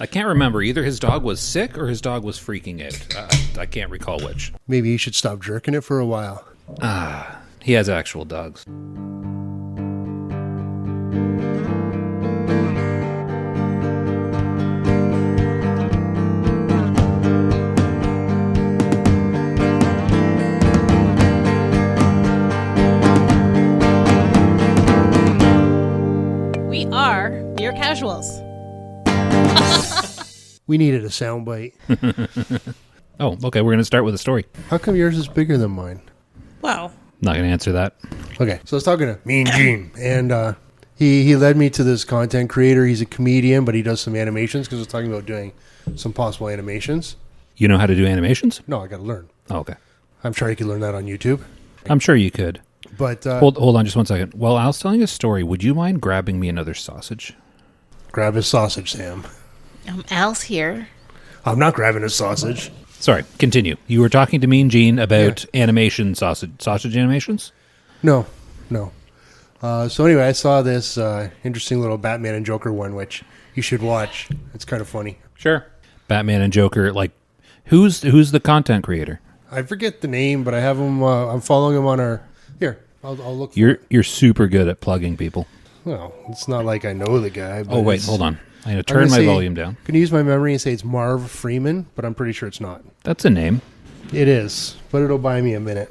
I can't remember. Either his dog was sick or his dog was freaking out. I can't recall which. Maybe you should stop jerking it for a while. He has actual dogs. We are Beer Casuals. We needed a soundbite. Oh, okay. We're going to start with a story. How come yours is bigger than mine? Well, Not going to answer that. Okay, so I was talking to Mean Gene, and he led me to this content creator. He's a comedian, but he does some animations because I was talking about doing some possible animations. You know how to do animations? No, I got to learn. Oh, okay. I'm sure you could learn that on YouTube. I'm sure you could. But Hold on just one second. While Al's telling a story, would you mind grabbing me another sausage? grab his sausage, Sam. Al's here. I'm not grabbing his sausage. Sorry, continue. You were talking to Mean Gene about animation sausage animations? No. So anyway, I saw this interesting little Batman and Joker one, which you should watch. It's kind of funny. Sure. Batman and Joker, like, who's the content creator? I forget the name, but I have him. I'm following him on our. Here, I'll look. For it. You're super good at plugging people. Well, it's not like I know the guy. But Oh wait, hold on. I'm gonna turn my volume down. I'm going to use my memory and say it's Marv Freeman, but I'm pretty sure it's not. That's a name. It is, but it'll buy me a minute.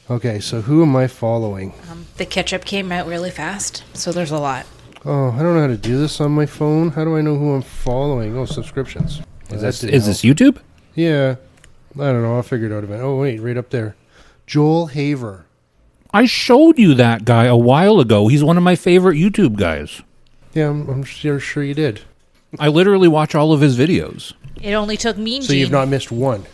Okay, so who am I following? The ketchup came out really fast, so there's a lot. Oh, I don't know how to do this on my phone. How do I know who I'm following? Oh, subscriptions. Is this YouTube? Yeah. I don't know. I'll figure it out eventually. Oh, wait, right up there. Joel Haver. I showed you that guy a while ago. He's one of my favorite YouTube guys. Yeah, I'm sure you did. I literally watch all of his videos. It only took Mean Gene. So you've not missed one.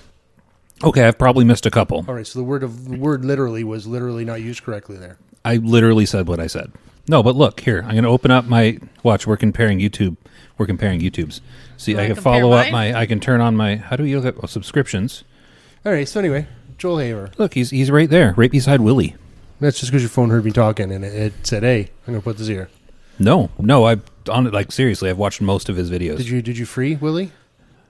Okay, I've probably missed a couple. All right, so the word literally was literally not used correctly there. I literally said what I said. No, but look, here. I'm going to open up my... Watch, we're comparing YouTube. We're comparing YouTubes. See, You I wanna can compare follow up mine? I can turn on my... How do you look at subscriptions? All right, so anyway, Joel Haver. Look, he's right there, right beside Willie. That's just because your phone heard me talking and it said, hey, I'm going to put this here. No, seriously, I've watched most of his videos. Did you free Willie?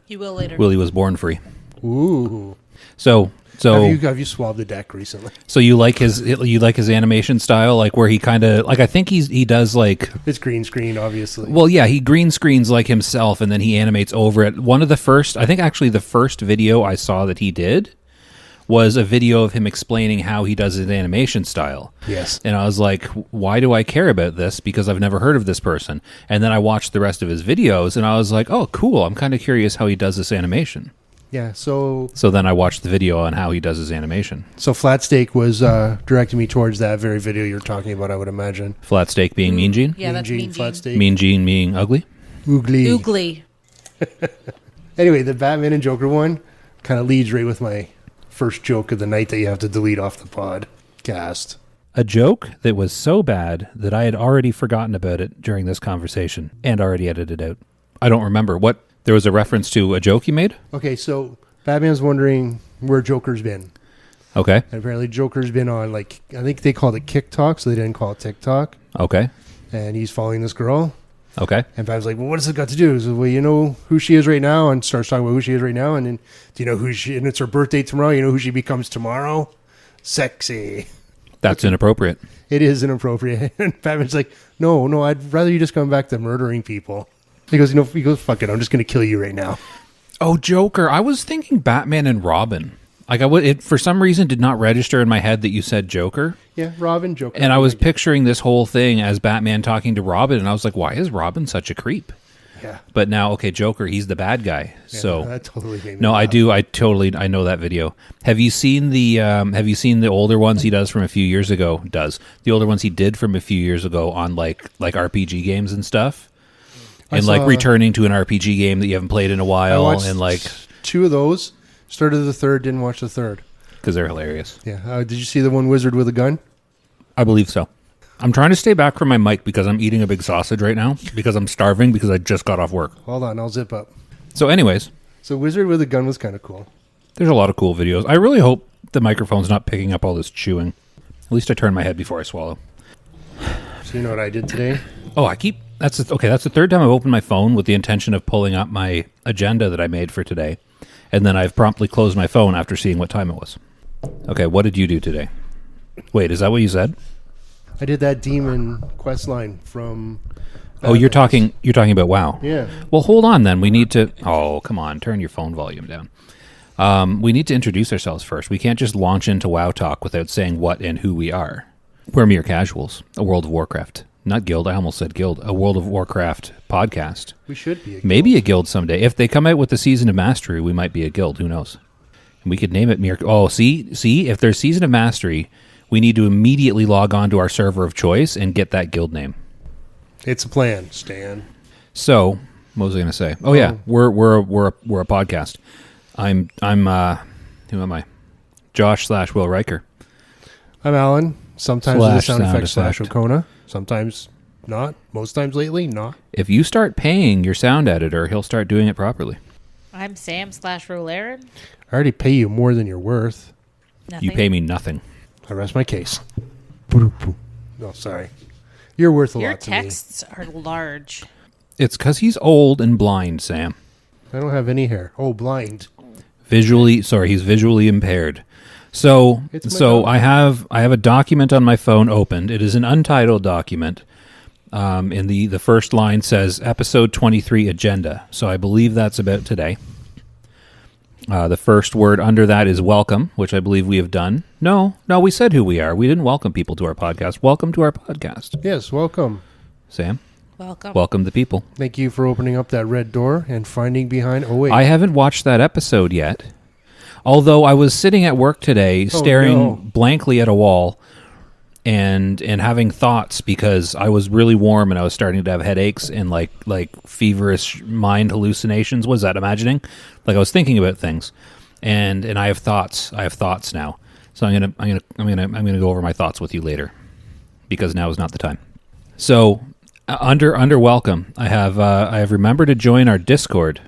You will later. Willie was born free. Ooh. So Have you swabbed the deck recently? So you like his animation style, like where he kind of like I think he does like It's green screen, obviously. well yeah he green screens like himself and then he animates over it. One of the first the first video I saw that he did was a video of him explaining how he does his animation style. Yes. And I was like, why do I care about this? Because I've never heard of this person. And then I watched the rest of his videos and I was like, oh cool, I'm kind of curious how he does this animation. Yeah, so So then I watched the video on how he does his animation. Flat Steak was directing me towards that very video you're talking about, I would imagine. Flat Steak being Mean Gene? Yeah, that's Mean Flat Gene. Steak. Mean Gene being ugly? Oogly. Oogly. Anyway, the Batman and Joker one kind of leads right with my first joke of the night that you have to delete off the podcast. A joke that was so bad that I had already forgotten about it during this conversation and already edited it out. I don't remember. What? There was a reference to a joke you made? Okay, so Batman's wondering where Joker's been. Okay. And apparently Joker's been on, like, I think they called it KickTok, so they didn't call it TikTok. Okay. And he's following this girl. Okay. And Batman's like, well, what does it got to do? So, well, you know who she is right now, and starts talking about who she is right now. And then, do you know who she, and it's her birthday tomorrow. You know who she becomes tomorrow? Sexy. That's inappropriate. It is inappropriate. And Batman's like, no, I'd rather you just come back to murdering people. He goes, fuck it, I'm just going to kill you right now. Oh, Joker. I was thinking Batman and Robin. Like it for some reason did not register in my head that you said Joker. Yeah, Robin, Joker. And I was picturing this whole thing as Batman talking to Robin, and I was like, why is Robin such a creep? Yeah. But now, okay, Joker, he's the bad guy. Yeah, so that totally made me no, I laugh. do. I know that video. Have you seen the older ones he does from a few years ago? The older ones he did from a few years ago on like RPG games and stuff, and like returning to an RPG game that you haven't played in a while, and like 2 of those. Started the third, didn't watch the third because they're hilarious. Yeah. Did you see the one wizard with a gun? I believe so. I'm trying to stay back from my mic because I'm eating a big sausage right now because I'm starving because I just got off work. Hold on, I'll zip up. So anyways, So wizard with a gun was kind of cool. there's a lot of cool videos. I really hope the microphone's not picking up all this chewing. At least I turn my head before I swallow. So you know what I did today? Oh, I keep That's the third time I've opened my phone with the intention of pulling up my agenda that I made for today, and then I've promptly closed my phone after seeing what time it was. Okay, what did you do today? Wait, is that what you said? I did that demon quest line from. Oh, you're talking about WoW. Yeah. Well, hold on then. We need to. Oh, come on, turn your phone volume down. We need to introduce ourselves first. We can't just launch into WoW talk without saying what and who we are. We're mere casuals. A World of Warcraft. Not guild, I almost said guild. A World of Warcraft podcast. We should be a guild. Maybe a guild someday. If they come out with the Season of Mastery, we might be a guild. Who knows? And we could name it mere... Oh, see? If there's Season of Mastery, we need to immediately log on to our server of choice and get that guild name. It's a plan, Stan. So, what was I going to say? Oh, yeah. We're a podcast. I'm who am I? Josh/Will Riker. I'm Alan. Sometimes Slash with a sound sound effect / effect. Okona. Sometimes not. Most times lately, not. If you start paying your sound editor, he'll start doing it properly. I'm Sam/Rolaren. I already pay you more than you're worth. Nothing. You pay me nothing. I rest my case. No, sorry. You're worth a Your lot to me. texts are large. It's because he's old and blind, Sam. I don't have any hair. Oh, blind. He's visually impaired. So It's my so dog. I have a document on my phone opened. It is an untitled document. In the first line says episode 23 agenda. So I believe that's about today. The first word under that is welcome, which I believe we have done. No, we said who we are. We didn't welcome people to our podcast. Welcome to our podcast. Yes, welcome. Sam, Welcome. welcome the people. Thank you for opening up that red door and finding behind. Oh, wait. I haven't watched that episode yet. Although I was sitting at work today staring no. blankly at a wall and having thoughts because I was really warm and I was starting to have headaches and like feverish mind hallucinations. Was that imagining? Like I was thinking about things. And I have thoughts. I have thoughts now. So I'm gonna go over my thoughts with you later because now is not the time. So under welcome, I have remembered to join our Discord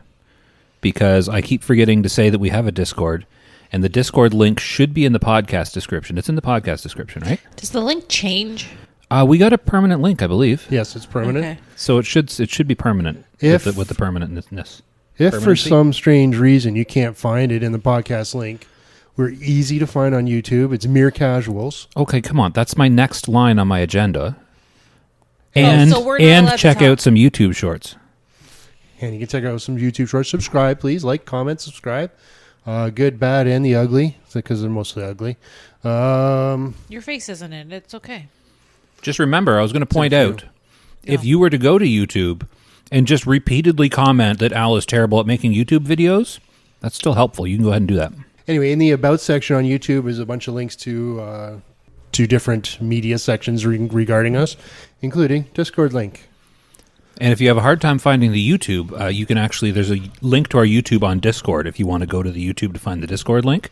because I keep forgetting to say that we have a Discord, and the Discord link should be in the podcast description. It's in the podcast description, right? Does the link change? We got a permanent link, I believe. Yes, it's permanent. Okay. So it should be permanent with the permanentness. If for Permanency? some strange reason you can't find it in the podcast link, we're easy to find on YouTube. It's Mere Casuals. Okay, come on. That's my next line on my agenda. And so we're not allowed to check talk. out some YouTube shorts. And you can check out some YouTube shorts. Subscribe, please. Like, comment, subscribe. Good, bad, and the ugly. Because they're mostly ugly. Your face isn't in it. It's okay. Just remember, I was going to point Thank you. out, if you were to go to YouTube and just repeatedly comment that Al is terrible at making YouTube videos, that's still helpful. You can go ahead and do that. Anyway, in the About section on YouTube is a bunch of links to different media sections regarding us, including Discord link. And if you have a hard time finding the YouTube, you can there's a link to our YouTube on Discord. If you want to go to the YouTube to find the Discord link,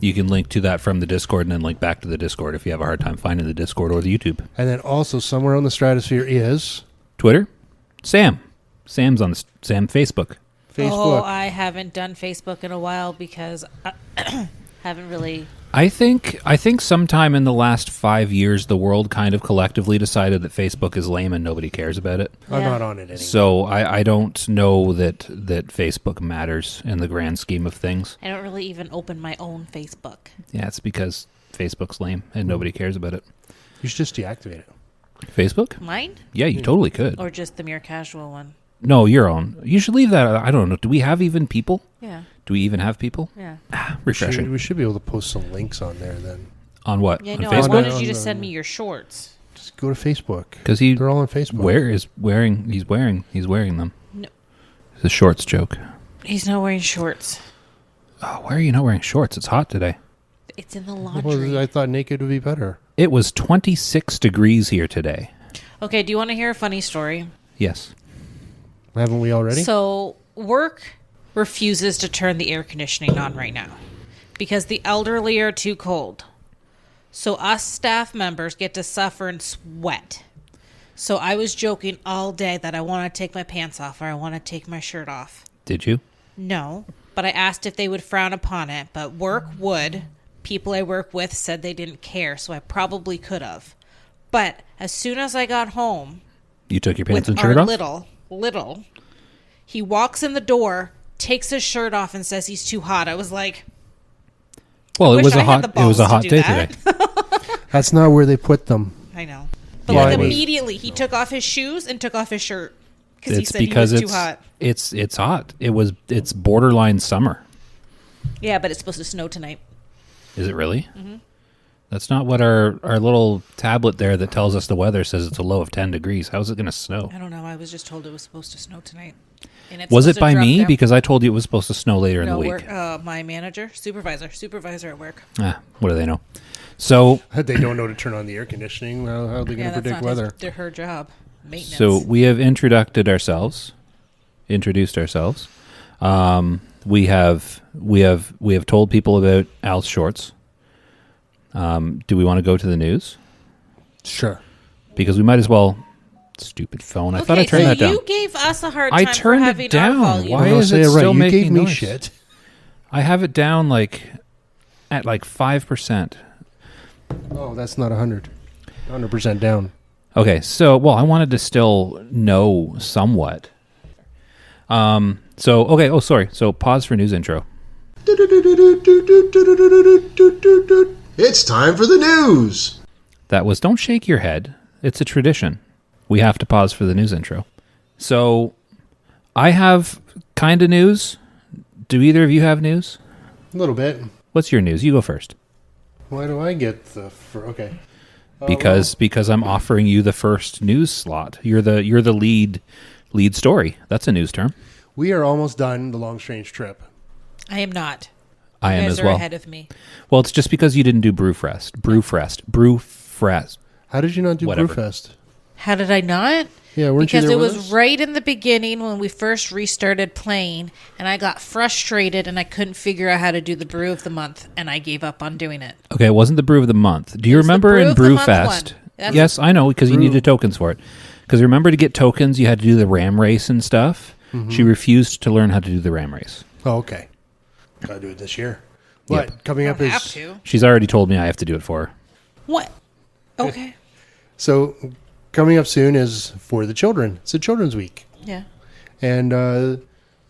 you can link to that from the Discord and then link back to the Discord if you have a hard time finding the Discord or the YouTube. And then also somewhere on the stratosphere is Twitter? Sam's on the Sam Facebook. Facebook. Oh, I haven't done Facebook in a while because I haven't really. I think sometime in the last 5 years, the world kind of collectively decided that Facebook is lame and nobody cares about it. I'm Yeah. not on it anymore. So I don't know that Facebook matters in the grand scheme of things. I don't really even open my own Facebook. Yeah, it's because Facebook's lame and nobody cares about it. You should just deactivate it. Facebook? Mine? Yeah, you totally could. Or just the Mere Casual one? No, your own. You should leave that. I don't know. Do we have even people? Yeah. Do we even have people? Yeah. Refreshing. We should be able to post some links on there then. On what? Yeah, on no, I Facebook? wanted On you to the- send me your shorts. Just go to Facebook. Because he They're all on Facebook. he's wearing them. No. It's a shorts joke. He's not wearing shorts. Oh, why are you not wearing shorts? It's hot today. It's in the Well, laundry. I thought naked would be better. It was 26 degrees here today. Okay, do you want to hear a funny story? Yes. Haven't we already? So, work refuses to turn the air conditioning on right now because the elderly are too cold. So, us staff members get to suffer and sweat. So, I was joking all day that I want to take my pants off or I want to take my shirt off. Did you? No, but I asked if they would frown upon it, but work would. People I work with said they didn't care, so I probably could have. But as soon as I got home, You took your pants with and shirt our off? little. He walks in the door, takes his shirt off, and says he's too hot. I was like, Well, wish I had the it was a balls to hot do day that. today. That's not where they put them. I know. But Yeah, like it was. immediately, he took off his shoes and took off his shirt because he It's said he because was too hot. it's hot. It's borderline summer. Yeah, but it's supposed to snow tonight. Is it really? Mm-hmm. That's not what our little tablet there that tells us the weather says. It's a low of 10 degrees. How's it going to snow? I don't know. I was just told it was supposed to snow tonight. And it's Was it supposed to by drop me? down. Because I told you it was supposed to snow later in the No, week. my manager, supervisor at work. What do they know? So They don't know to turn on the air conditioning. How are they going to predict weather? Her job. Maintenance. So we have introduced ourselves. We have told people about Al's shorts. Do we want to go to the news? Sure. Because we might as well. Stupid phone. I thought I turned that down. You gave us a hard time I for turned having it down. our volume. Why I'll is say it right. still You making gave me noise? shit. I have it down at 5%. Oh, that's not 100. 100% down. Okay, so I wanted to still know somewhat. So pause for news intro. It's time for the news. That was don't shake your head. It's a tradition. We have to pause for the news intro. So I have kind of news. Do either of you have news? A little bit. What's your news? You go first. Why do I get the... Okay. Because I'm offering you the first news slot. You're the lead story. That's a news term. We are almost done the long strange trip. I am not. I You am guys as are well. ahead of me. Well, it's just because you didn't do Brewfest. How did you not do Whatever. Brewfest? How did I not? Yeah, weren't you Because there it with was us? right in the beginning when we first restarted playing, and I got frustrated and I couldn't figure out how to do the brew of the month, and I gave up on doing it. Okay, it wasn't the brew of the month. Do you was the remember brew in of the month Brewfest? one. That's- Yes, I know, because you Brew. needed tokens for it. Because remember, to get tokens, you had to do the ram race and stuff. Mm-hmm. She refused to learn how to do the ram race. Oh, okay. Gotta do it this year. What? Yep. Coming I up don't is... have to. She's already told me I have to do it for her. What? Okay. So, coming up soon is For the Children. It's a Children's Week. Yeah. And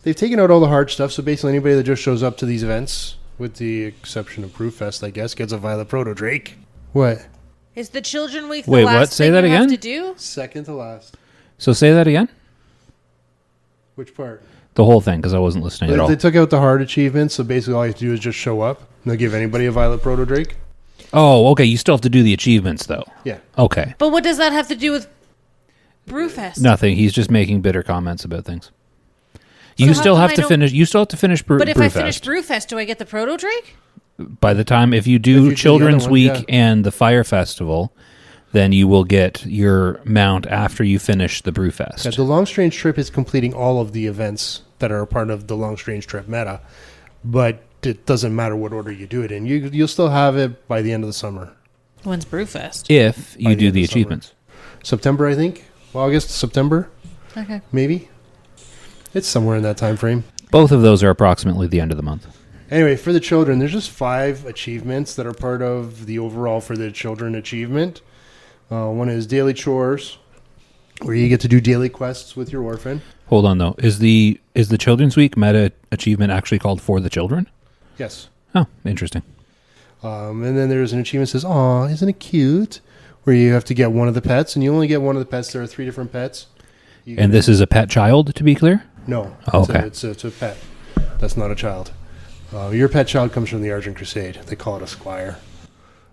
they've taken out all the hard stuff, so basically anybody that just shows up to these events, with the exception of Brewfest, I guess, gets a Violet Proto Drake. What? Is the Children Week the Wait, last what? Say thing that you have again? to do? Second to last. So say that again? Which part? The whole thing, because I wasn't listening at all. They took out the hard achievements, so basically all you have to do is just show up. And they'll give anybody a Violet Proto Drake. Oh, okay. You still have to do the achievements, though. Yeah. Okay. But what does that have to do with Brewfest? Nothing. He's just making bitter comments about things. You how still come have I to don't- finish. You still have to finish But if Brewfest. I finish Brewfest, do I get the Proto Drake? By the time if you you do do the Children's other one, Week yeah. and the Fire Festival, then you will get your mount after you finish the Brewfest. Yeah, the Long Strange Trip is completing all of the events that are a part of the Long Strange Trip meta, but it doesn't matter what order you do it in. You'll still have it by the end of the summer. When's Brewfest? If By you the do end the of summer. achievements. September, I think. August, September, Okay. maybe. It's somewhere in that time frame. Both of those are approximately the end of the month. Anyway, for the children, there's just 5 achievements that are part of the overall For the Children achievement. One is daily chores, where you get to do daily quests with your orphan. Hold on though. Is the Children's Week meta achievement actually called For the Children? Yes. Oh, interesting. And then there's an achievement that says, "Aw, isn't it cute?" Where you have to get one of the pets, and you only get one of the pets. There are 3 different pets. And this is a pet child, to be clear? No. Oh, It's a- okay. It's a pet. That's not a child. Your pet child comes from the Argent Crusade. They call it a squire.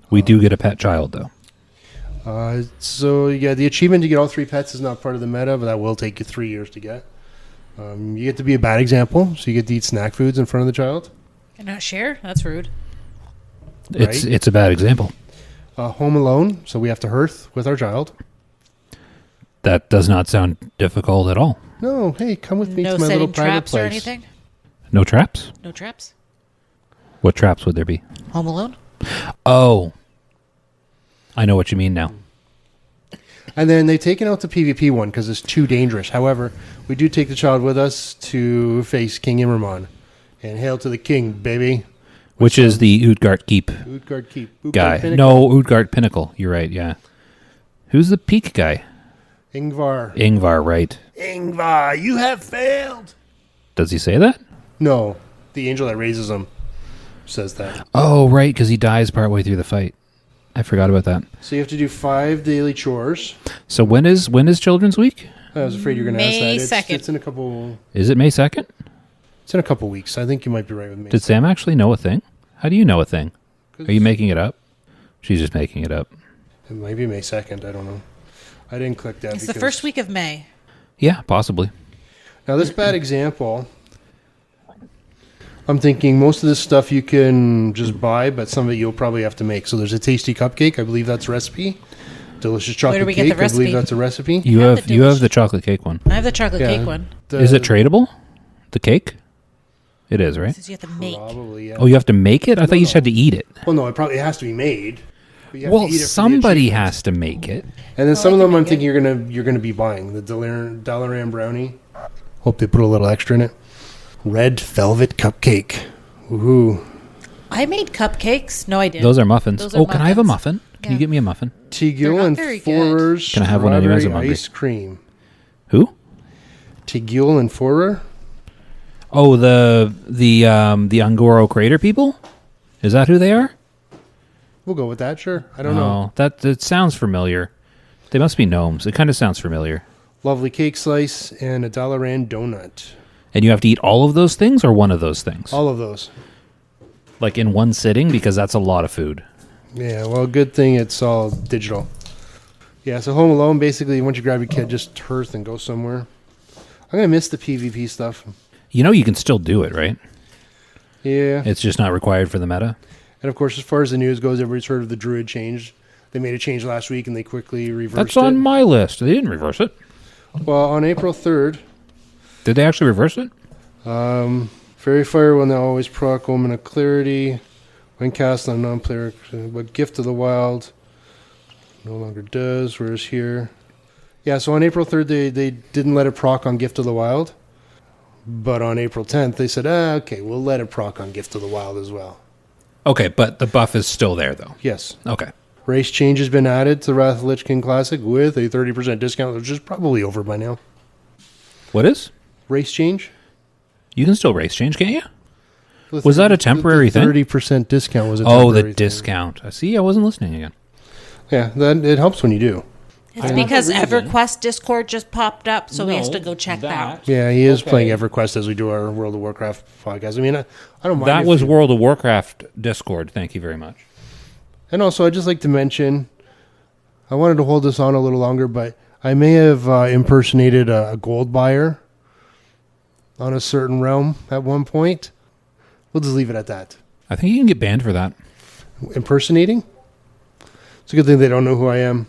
We do get a pet child, though. So, yeah, the achievement to get all 3 pets is not part of the meta, but that will take you 3 years to get. You get to be a bad example, so you get to eat snack foods in front of the child. And not share? That's rude. It's Right. it's a bad example. Home alone, so we have to hearth with our child. That does not sound difficult at all. No, hey, come with me No to my little setting private traps place. or anything? No traps? No traps? What traps would there be? Home Alone? Oh. I know what you mean now. And then they've taken out the PvP one because it's too dangerous. However, we do take the child with us to face King Immerman. And hail to the king, baby. Which is the Utgard Keep Utgard Keep. Utgard guy. Pinnacle. No, Utgard Pinnacle. You're right, yeah. Who's the peak guy? Ingvar, right. Ingvar, you have failed. Does he say that? No, the angel that raises him says that. Oh, right, because he dies partway through the fight. I forgot about that. So you have to do 5 daily chores. So when is Children's Week? I was afraid you were going to ask that. May 2nd. It's in a couple. Is it May 2nd? It's in a couple weeks. I think you might be right with me. Did Sam actually know a thing? How do you know a thing? Are you making it up? She's just making it up. It might be May 2nd. I don't know. I didn't click that. It's the first week of May. Yeah, possibly. Now, this bad example, I'm thinking most of this stuff you can just buy, but some of it you'll probably have to make. So there's a tasty cupcake. I believe that's a recipe. Delicious chocolate do we cake. get the I believe recipe? that's a recipe. You have the chocolate cake one. I have the chocolate cake one. Is it tradable? The cake? It is, right? Says you have to make. Probably, yeah. Oh, you have to make it? I thought you just had to eat it. Well, no, it has to be made. But you have Well, to eat it for the somebody achievement. has to make it. And then some I of can them I'm make thinking you're gonna be buying the Dalaran brownie. Hope they put a little extra in it. Red velvet cupcake. Woohoo! I made cupcakes. No, I didn't. Those are muffins. Those are Can I have a muffins. muffin? Can you Yeah. get me a muffin? They're Tigil not and very good. Forer's Can I have one anyways? I'm strawberry hungry. ice cream. Who? Tigil and Forer. Oh, the Angoro Crater people? Is that who they are? We'll go with that. Sure. I don't know. That sounds familiar. They must be gnomes. It kind of sounds familiar. Lovely cake slice and a Dalaran donut. And you have to eat all of those things or one of those things? All of those. Like in one sitting? Because that's a lot of food. Yeah. Well, good thing it's all digital. Yeah. So Home Alone, basically, once you grab your kid, just hearth and go somewhere. I'm gonna miss the PvP stuff. You know you can still do it, right? Yeah. It's just not required for the meta. And of course, as far as the news goes, everybody's heard of the Druid change. They made a change last week and they quickly reversed That's on it. my list. They didn't reverse it. Well, on April 3rd, Did they actually reverse it? Fairy Fire will now always proc Omen of Clarity when cast on a non-player, but Gift of the Wild no longer does, whereas here... Yeah, so on April 3rd, they didn't let it proc on Gift of the Wild, but on April 10th, they said, okay, we'll let it proc on Gift of the Wild as well. Okay, but the buff is still there, though. Yes. Okay. Race change has been added to Wrath of the Lich King Classic with a 30% discount, which is probably over by now. What is? Race change? You can still race change, can't you? Was that a temporary thing? 30% discount was a temporary Oh, the thing. discount. I see. I wasn't listening again. Yeah, that it helps when you do. It's because EverQuest Discord just popped up, so he has to go check that. Yeah, he is playing EverQuest as we do our World of Warcraft podcast. I mean, I don't mind. That if was you- World of Warcraft Discord. Thank you very much. And also, I'd just like to mention, I wanted to hold this on a little longer, but I may have impersonated a gold buyer on a certain realm at one point. We'll just leave it at that. I think you can get banned for that. Impersonating? It's a good thing they don't know who I am.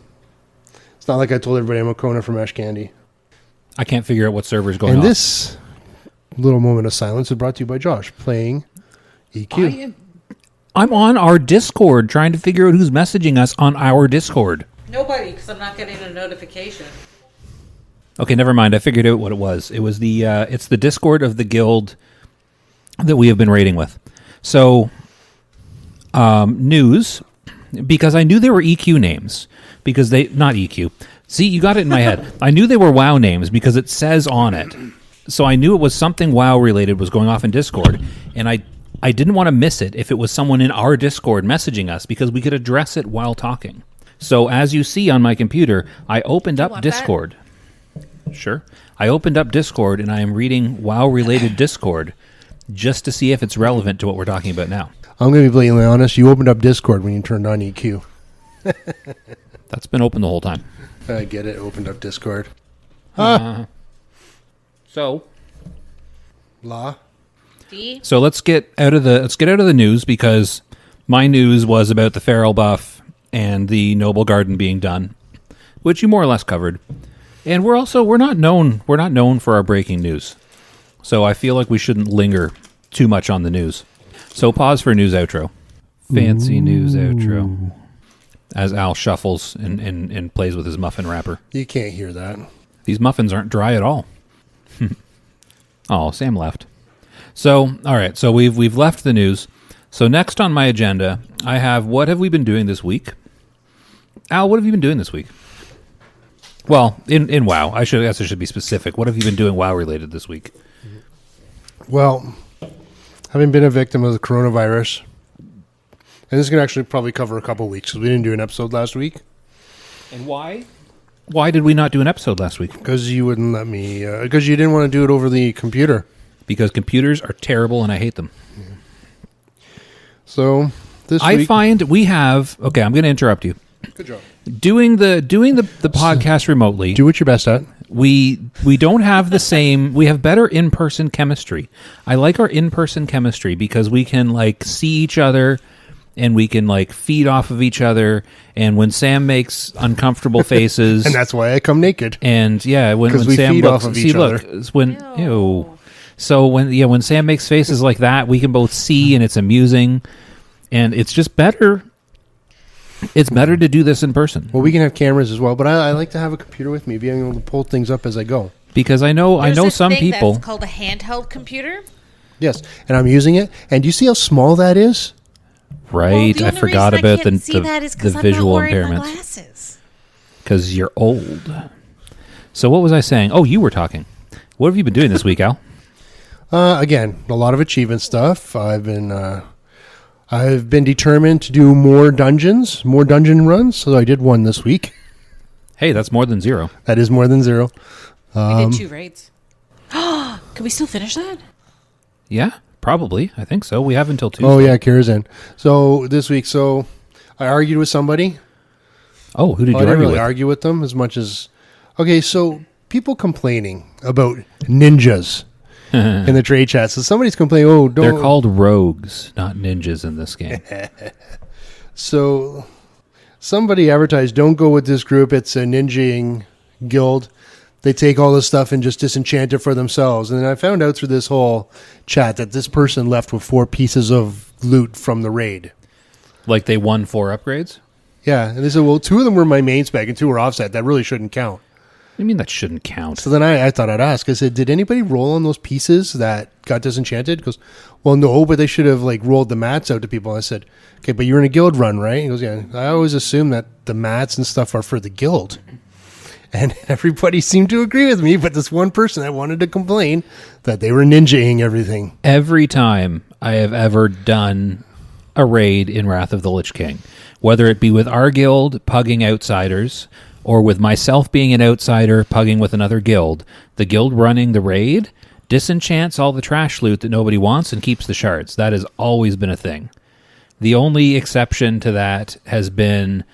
It's not like I told everybody I'm a Kona from Ash Candy. I can't figure out what server's going And on. this little moment of silence is brought to you by Josh playing EQ. I'm on our Discord trying to figure out who's messaging us on our Discord. Nobody, because I'm not getting a notification. Okay, never mind. I figured out what it was. It was it's the Discord of the guild that we have been raiding with. So, news, because I knew there were EQ names, because they, not EQ. See, you got it in my head. I knew they were WoW names because it says on it. So I knew it was something WoW related was going off in Discord, and I didn't want to miss it if it was someone in our Discord messaging us because we could address it while talking. So as you see on my computer, I opened up want that? Discord. Sure. I opened up Discord and I am reading WoW-related Discord just to see if it's relevant to what we're talking about now. I'm going to be blatantly honest. You opened up Discord when you turned on EQ. That's been open the whole time. I get it. Opened up Discord. So La. let's get out of the news because my news was about the feral buff and the noble garden being done, which you more or less covered. And we're not known for our breaking news. So I feel like we shouldn't linger too much on the news. So pause for news outro. Fancy news outro. As Al shuffles and plays with his muffin wrapper. You can't hear that. These muffins aren't dry at all. Oh, Sam left. So, all right. So we've left the news. So next on my agenda, I have what have we been doing this week? Al, what have you been doing this week? Well, in WoW, I guess I should be specific. What have you been doing WoW related this week? Well, having been a victim of the coronavirus, and this is going to actually probably cover a couple weeks because we didn't do an episode last week. And why? Why did we not do an episode last week? Because you wouldn't let me, because you didn't want to do it over the computer. Because computers are terrible and I hate them. So this I week, find we have. Okay, I'm going to interrupt you. good job. Doing the podcast remotely. Do what you're best at. We don't have the same. We have better in-person chemistry. I like our in-person chemistry because we can like see each other, and we can like feed off of each other. And when Sam makes uncomfortable faces, And that's why I come naked. and yeah, when 'Cause we Sam feed looks, off of see, each look, other. it's when Ew. So when Sam makes faces like that, we can both see, and it's amusing, and it's just better. It's better to do this in person Well, we can have cameras as well, but I like to have a computer with me, being able to pull things up as I go. because I know There's a some thing people. that's called a handheld computer. Yes, and I'm using it. And do you see how small that is? Right, Well, the I only forgot reason I about can't see that is the 'cause I'm visual not wearing my impairments glasses. because you're old. So what was I saying? Oh, you were talking. What have you been doing this week, Al? Again, a lot of achievement stuff. I've been determined to do more dungeon runs. So I did one this week. Hey, that's more than zero. That is more than zero. We did 2 raids. Can we still finish that? Yeah, probably. I think so. We have until Tuesday. Oh yeah, Kira's in. So this week, I argued with somebody. Oh, who did I you didn't argue really with? argue with them as much as. Okay, so people complaining about ninjas in the trade chat. So somebody's complaining. Oh, don't. They're called rogues, not ninjas in this game. So somebody advertised, don't go with this group. It's a ninjaing guild. They take all this stuff and just disenchant it for themselves. And then I found out through this whole chat that this person left with 4 pieces of loot from the raid. Like they won 4 upgrades? Yeah. And they said, well, 2 of them were my main spec and 2 were offset. That really shouldn't count. I mean, that shouldn't count. So then I thought I'd ask. I said, did anybody roll on those pieces that got disenchanted? He goes, well, no, but they should have like rolled the mats out to people. I said, okay, but you're in a guild run, right? He goes, yeah. I always assume that the mats and stuff are for the guild. And everybody seemed to agree with me, but this one person that wanted to complain that they were ninjaing everything. Every time I have ever done a raid in Wrath of the Lich King, whether it be with our guild pugging outsiders or with myself being an outsider pugging with another guild, the guild running the raid disenchants all the trash loot that nobody wants and keeps the shards. That has always been a thing. The only exception to that has been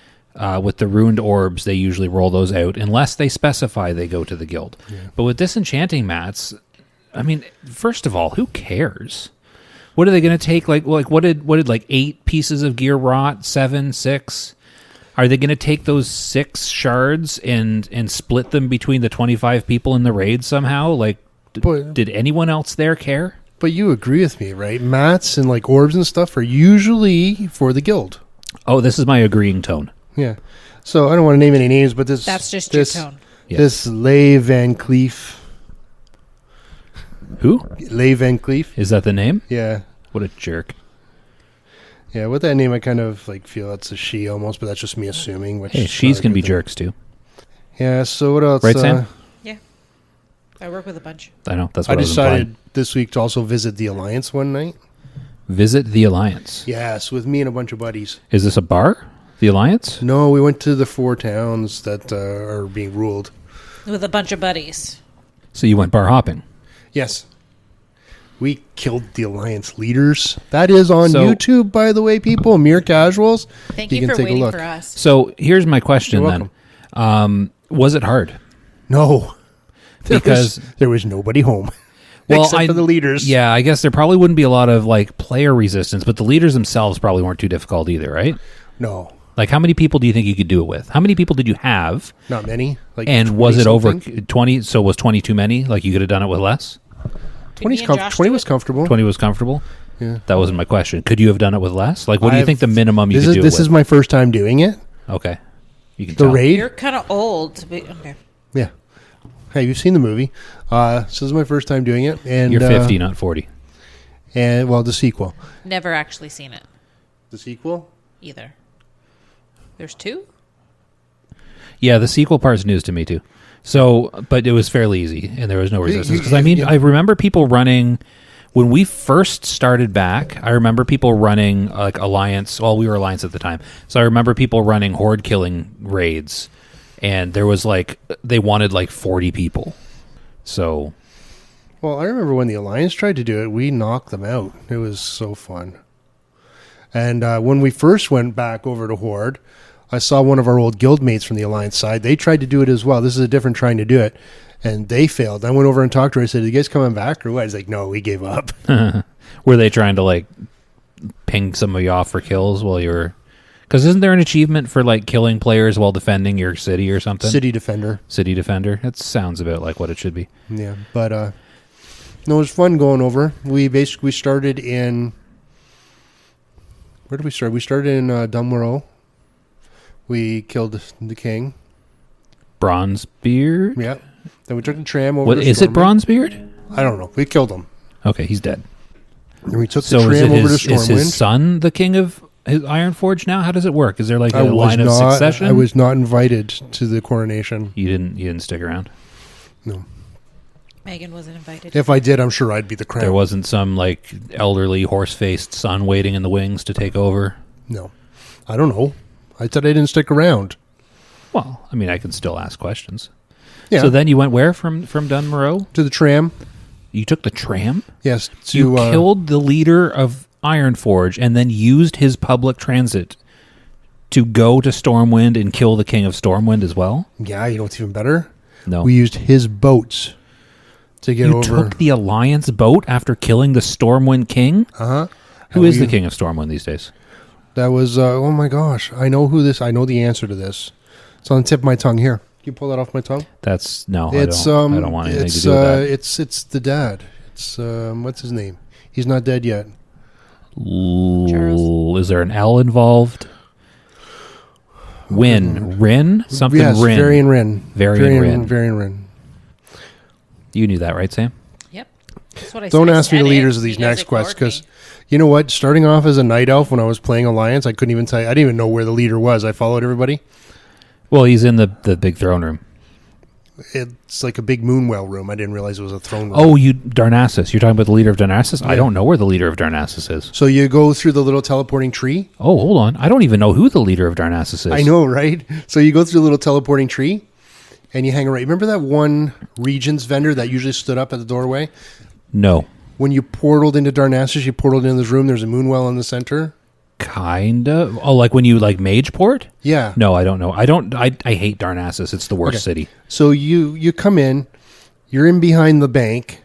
with the ruined orbs. They usually roll those out unless they specify they go to the guild. Yeah. But with disenchanting mats, I mean, first of all, who cares? What are they going to take? Like what did like 8 pieces of gear rot? 7, 6? Are they going to take those 6 shards and split them between the 25 people in the raid somehow? Like, did anyone else there care? But you agree with me, right? Mats and like orbs and stuff are usually for the guild. Oh, this is my agreeing tone. Yeah. So I don't want to name any names, but That's just your tone. This Leigh Van Cleef. Who? Leigh Van Cleef. Is that the name? Yeah. What a jerk. Yeah, with that name I kind of like feel it's a she almost, but that's just me assuming. Which Hey, is she's not a can good be thing. jerks too. Yeah, so what else? Right, Sam? Yeah. I work with a bunch. I know, that's I what I was decided implying. this week to also visit the Alliance one night. Visit the Alliance. Yes, with me and a bunch of buddies. Is this a bar? The Alliance? No, we went to the 4 towns that are being ruled. With a bunch of buddies. So you went bar hopping. Yes. We killed the Alliance leaders. That is on So- YouTube, by the way, people. Mere casuals. Thank You you, can for take a waiting look. for us. So here's my question You're then. Was it hard? No. Because there was nobody home. well, except for the leaders. Yeah, I guess there probably wouldn't be a lot of like player resistance, but the leaders themselves probably weren't too difficult either, right? No. Like, how many people do you think you could do it with? How many people did you have? Not many. Like And was it 20 over something. 20? So was 20 too many? Like, you could have done it with less? 20 me and Josh 20 do was it? comfortable. 20 was comfortable? Yeah. That wasn't my question. Could you have done it with less? Like, what do you I've- think the minimum you This could is do this it is with? my first time doing it. Okay. You can The tell. raid. You're kind of old. But, okay. Yeah. Hey, you've seen the movie. So this is my first time doing it, and You're 50, not 40. And well, the sequel. Never actually seen it The sequel. either. There's 2? Yeah, the sequel part's news to me too. So, but it was fairly easy, and there was no resistance. Because I mean, I remember people running when we first started back. I remember people running like Alliance. Well, we were Alliance at the time, so I remember people running horde killing raids, and there was like they wanted like 40 people. So, Well, I remember when the Alliance tried to do it, we knocked them out. It was so fun. And when we first went back over to Horde, I saw one of our old guild mates from the Alliance side. They tried to do it as well. This is a different trying to do it. And they failed. I went over and talked to her. I said, "Are you guys coming back or what?" He's like, "No, we gave up." were they trying to like ping some of you off for kills while you were? Because isn't there an achievement for like killing players while defending your city or something? City Defender. City Defender. That sounds about like what it should be. Yeah, but no, it was fun going over. We started in... Where did we start? We started in Dunmorrow. We killed the king. Bronzebeard? Yeah. Then we took the tram over What to is it, Bronzebeard? I don't know. We killed him. Okay, he's dead. And we took the So is tram over to is his Stormwind. son the king of his Ironforge now? How does it work? Is there like a I was line of not. succession? I was not invited to the coronation. You didn't stick around. No. Megan wasn't invited. If I did, I'm sure I'd be the crown. There wasn't some like elderly horse-faced son waiting in the wings to take over. No. I don't know. I said I didn't stick around. Well, I mean, I can still ask questions. Yeah. So then you went where from Dunmorrow? To the tram. You took the tram? Yes. You killed the leader of Ironforge and then used his public transit to go to Stormwind and kill the king of Stormwind as well? Yeah, you know what's even better? No. We used his boats to get You over. took the Alliance boat after killing the Stormwind king? Uh-huh. Who is the king of Stormwind these days? That was, oh my gosh. I know the answer to this. It's on the tip of my tongue. Here. Can you pull that off my tongue? That's no. It's I don't want anything to do with that. It's the dad. It's what's his name? He's not dead yet. Is there an L involved? Rin? Something yes, Rin. Varian Rin. Varian Rin. You knew that, right, Sam? Yep. That's what I Don't said. ask me the Said leaders it. of these You guys next quests ignored because me. you know what? Starting off as a night elf when I was playing Alliance, I couldn't even tell you. I didn't even know where the leader was. I followed everybody. Well, he's in the big throne room. It's like a big moonwell room. I didn't realize it was a throne room. Oh, Darnassus. You're talking about the leader of Darnassus? Yeah. I don't know where the leader of Darnassus is. So you go through the little teleporting tree. Oh, hold on. I don't even know who the leader of Darnassus is. I know, right? So you go through the little teleporting tree and you hang around. Remember that one Regions vendor that usually stood up at the doorway? No. When you portaled into Darnassus, you portaled into this room. There's a moonwell in the center. Kind of. Oh, like when you like Mageport? Yeah. No, I don't know. I hate Darnassus. It's the worst city. So you come in, you're in behind the bank,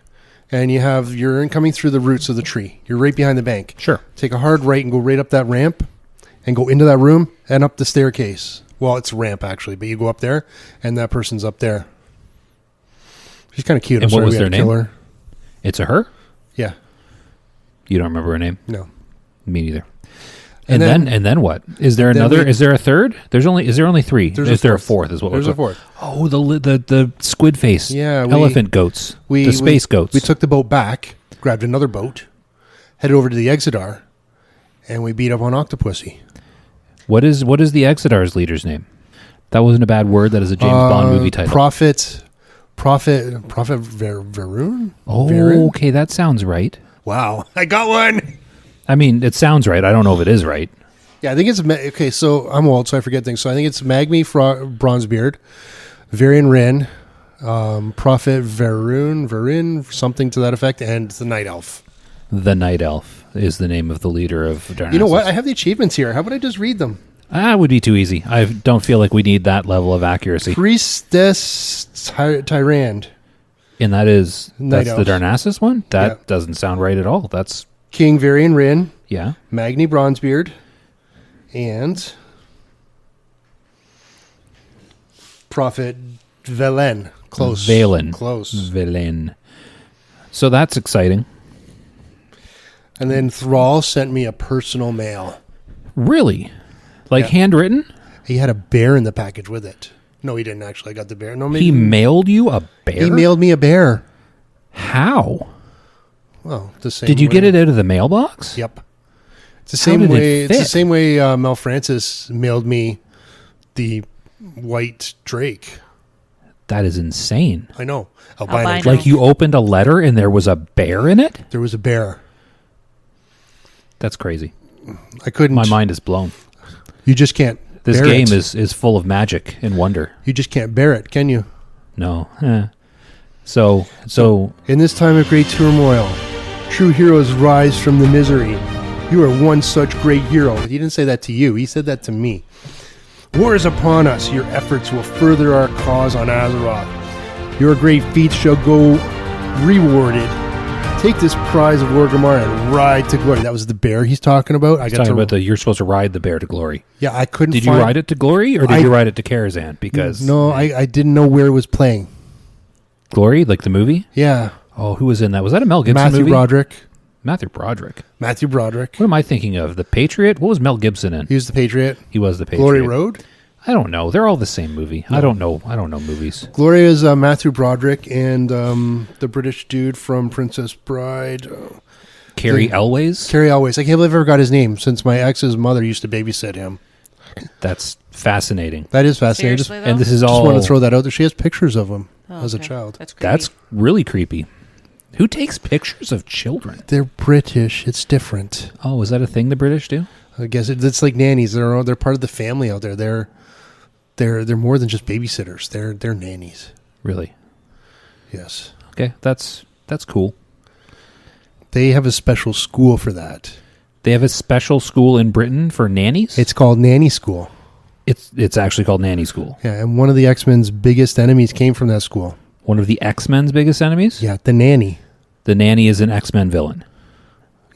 and you're coming through the roots of the tree. You're right behind the bank. Sure. Take a hard right and go right up that ramp, and go into that room and up the staircase. Well, it's a ramp actually, but you go up there, and that person's up there. She's kind of cute. And I'm what sorry was we had their to kill name? her. It's a her? Yeah. You don't remember her name? No. Me neither. And And then what? Is there another? Is there a third? Is there only three? Is there a fourth? Is what There's we're a fourth. Oh, the squid face. Yeah, elephant goats. The space goats. We took the boat back, grabbed another boat, headed over to the Exodar, and we beat up on Octopussy. What is the Exidar's leader's name? That wasn't a bad word. That is a James Bond movie title. Prophet Varun? Oh, Varun? okay, that sounds right. Wow, I got one. I mean, it sounds right. I don't know if it is right. Yeah, I think it's okay. So I'm old, so I forget things. So I think it's Magmi Bronzebeard, Varian Rin, Prophet Varun, something to that effect, and the Night Elf. The Night Elf is the name of the leader of Darnassus. You know what? I have the achievements here. How about I just read them? That would be too easy. I don't feel like we need that level of accuracy. Priestess Tyrand. And that's Night the Elf. Darnassus one? That Yeah. doesn't sound right at all. That's, King Varian Rin, yeah. Magni Bronzebeard, and Prophet Velen. Close. Valen. Close. Valen. So that's exciting. And then Thrall sent me a personal mail. Really? Like Yeah. handwritten? He had a bear in the package with it. No, he didn't actually. I got the bear. No, maybe He mailed you a bear? He mailed me a bear. How? Well, the same. Did you way. get it out of the mailbox? Yep. It's the How same did it way. It's the fit? same way Mel Francis mailed me the white drake. That is insane. I know. Albino. Albino. Like you opened a letter and there was a bear in it? There was a bear. That's crazy. I couldn't. My mind is blown. You just can't. This bear game it. is full of magic and wonder. You just can't bear it, can you? No. So In this time of great turmoil, true heroes rise from the misery. You are one such great hero. He didn't say that to you. He said that to me. War is upon us. Your efforts will further our cause on Azeroth. Your great feats shall go rewarded. Take this prize of Orgrimmar and ride to glory. That was the bear he's talking about. he's talking about you're supposed to ride the bear to glory. Yeah, I couldn't. Did you ride it to glory or did you ride it to Karazhan? Because no, I didn't know where it was playing. Glory, like the movie? Yeah, Oh, who was in that? Was that a Mel Gibson Matthew movie? Broderick. Matthew Broderick. Matthew Broderick. What am I thinking of? The Patriot? What was Mel Gibson in? He was the Patriot. He was the Patriot. Glory Road. I don't know. They're all the same movie. I don't know movies. Glory is Matthew Broderick and the British dude from Princess Bride. Carrie Elways? Carrie Always. I can't believe I ever got his name since my ex's mother used to babysit him. That's fascinating. That is fascinating. Seriously, though? And this is Just all... want to throw that out there. She has pictures of him as a okay. child. That's creepy. That's really creepy. Who takes pictures of children? They're British. It's different. Oh, is that a thing the British do? I guess it's like nannies. They're part of the family out there. They're more than just babysitters. They're nannies. Really? Yes. Okay, that's cool. They have a special school for that. They have a special school in Britain for nannies? It's called Nanny School. It's actually called Nanny School. Yeah, and one of the X-Men's biggest enemies came from that school. One of the X-Men's biggest enemies? Yeah, the nanny. The nanny is an X-Men villain.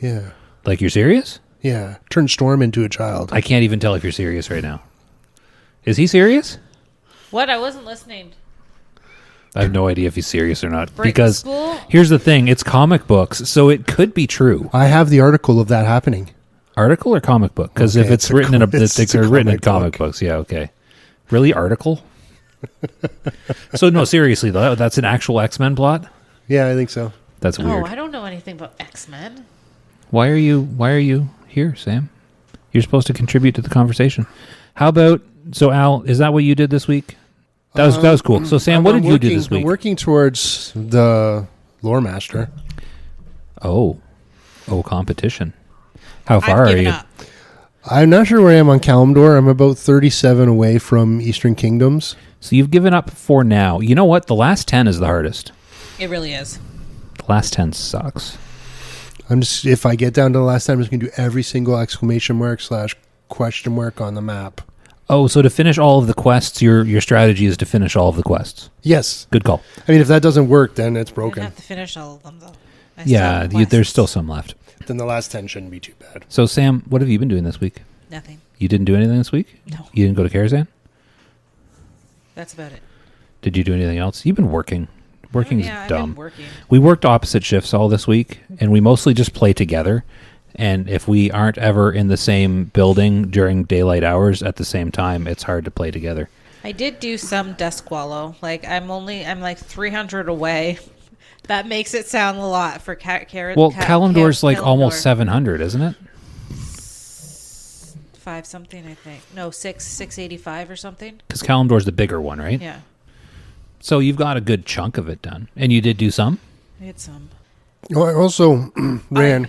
Yeah. Like, you're serious? Yeah. Turned Storm into a child. I can't even tell if you're serious right now. Is he serious? What? I wasn't listening. I have no idea if he's serious or not. Britain Because school? here's the thing. It's comic books, so it could be true. I have the article of that happening. Article or comic book? Because Okay, if it's it's a written in it's a written in comic comic book. books, yeah, okay. Really, article? So no, seriously though, that's an actual X-Men plot. Yeah, I think so. That's weird. Oh, I don't know anything about X-Men. Why are you here, Sam? You're supposed to contribute to the conversation. How about Al? Is that what you did this week? That was cool. So Sam, what did you do this week? I'm working towards the Lore Master. Oh, competition. How far I've are given you? up. I'm not sure where I am on Kalimdor. I'm about 37 away from Eastern Kingdoms. So you've given up for now. You know what? The last 10 is the hardest. It really is. The last 10 sucks. If I get down to the last time, I'm just going to do every single exclamation mark / question mark on the map. Oh, so to finish all of the quests, your strategy is to finish all of the quests. Yes. Good call. I mean, if that doesn't work, then it's I didn't broken. have to finish all of them, though. I still Yeah, have there's quests. still some left. Then the last 10 shouldn't be too bad. So Sam, what have you been doing this week? Nothing. You didn't do anything this week? No. You didn't go to Karazhan? That's about it. Did you do anything else? You've been working. Working's Yeah, I've dumb. been working. We worked opposite shifts all this week, and we mostly just play together. And if we aren't ever in the same building during daylight hours at the same time, it's hard to play together. I did do some desk wallow. Like I'm like 300 away. That makes it sound a lot for Well, Kalimdor's like almost 700, isn't it? 5 something, I think. No, 685 or something. Because Kalimdor's the bigger one, right? Yeah, So you've got a good chunk of it done. And you did do some? I had some. Oh, I also ran.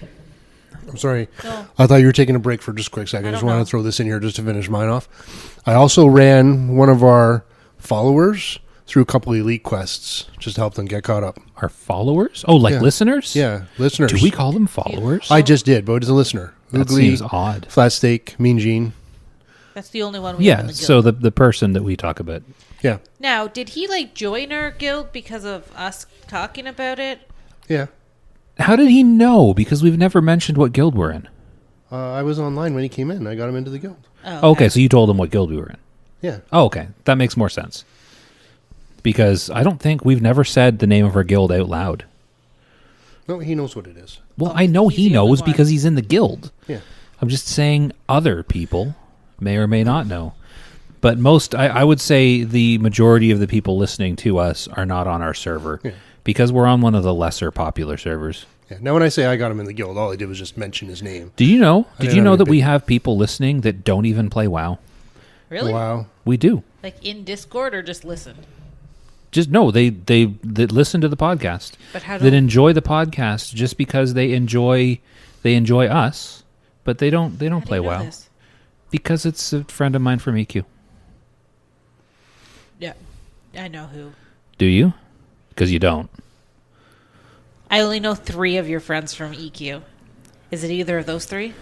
I'm sorry. No. I thought you were taking a break for just a quick second. I I just don't wanted know. to throw this in here just to finish mine off. I also ran one of our followers through a couple of elite quests just to help them get caught up. Our followers? Oh, like Yeah. listeners? Yeah, listeners. Do we call them followers? I just did, but it's a listener. That Oogly, seems odd. Flat Steak, Mean Gene. That's the only one we have in Yeah, the guild. so the person that we talk about. Yeah, Now, did he like join our guild because of us talking about it? yeah. How did he know? Because we've never mentioned what guild we're in. I was online when he came in. I got him into the guild. Oh, Okay, so you told him what guild we were in. Yeah. Oh, okay. That makes more sense. Because I don't think we've never said the name of our guild out loud. No, he knows what it is. Well, Oh, I know he's he the only knows one. because he's in the guild. Yeah. I'm just saying other people may or may not know. But I would say the majority of the people listening to us are not on our server Yeah. because we're on one of the lesser popular servers. Yeah. Now, when I say I got him in the guild, all I did was just mention his name. Did you know? I Did didn't you know have a that we big- have people listening that don't even play WoW? Really? Wow. We do. Like in Discord or just listen? Just no, they listen to the podcast. But how That do enjoy the podcast just because they enjoy us, but they don't play WoW. This? Because it's a friend of mine from EQ. Yeah, I know who. Do you? Because you don't. I only know 3 of your friends from EQ. Is it either of those 3?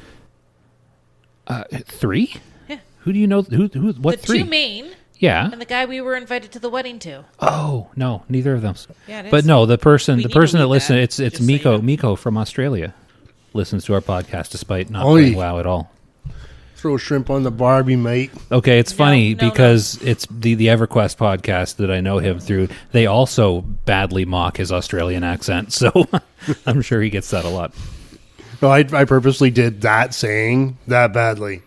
3? Yeah. Who do you know? Who? What The 3? 2 main Yeah. and the guy we were invited to the wedding to. Oh no, neither of them. Yeah, it is. But no, the person We need to that leave listens, that, it's just so you Miko. know. Miko from Australia listens to our podcast despite not Oi. playing WoW at all. Throw shrimp on the Barbie, mate. Okay, it's funny no, because it's the EverQuest podcast that I know him through. They also badly mock his Australian accent, so I'm sure he gets that a lot. No, I purposely did that saying that badly.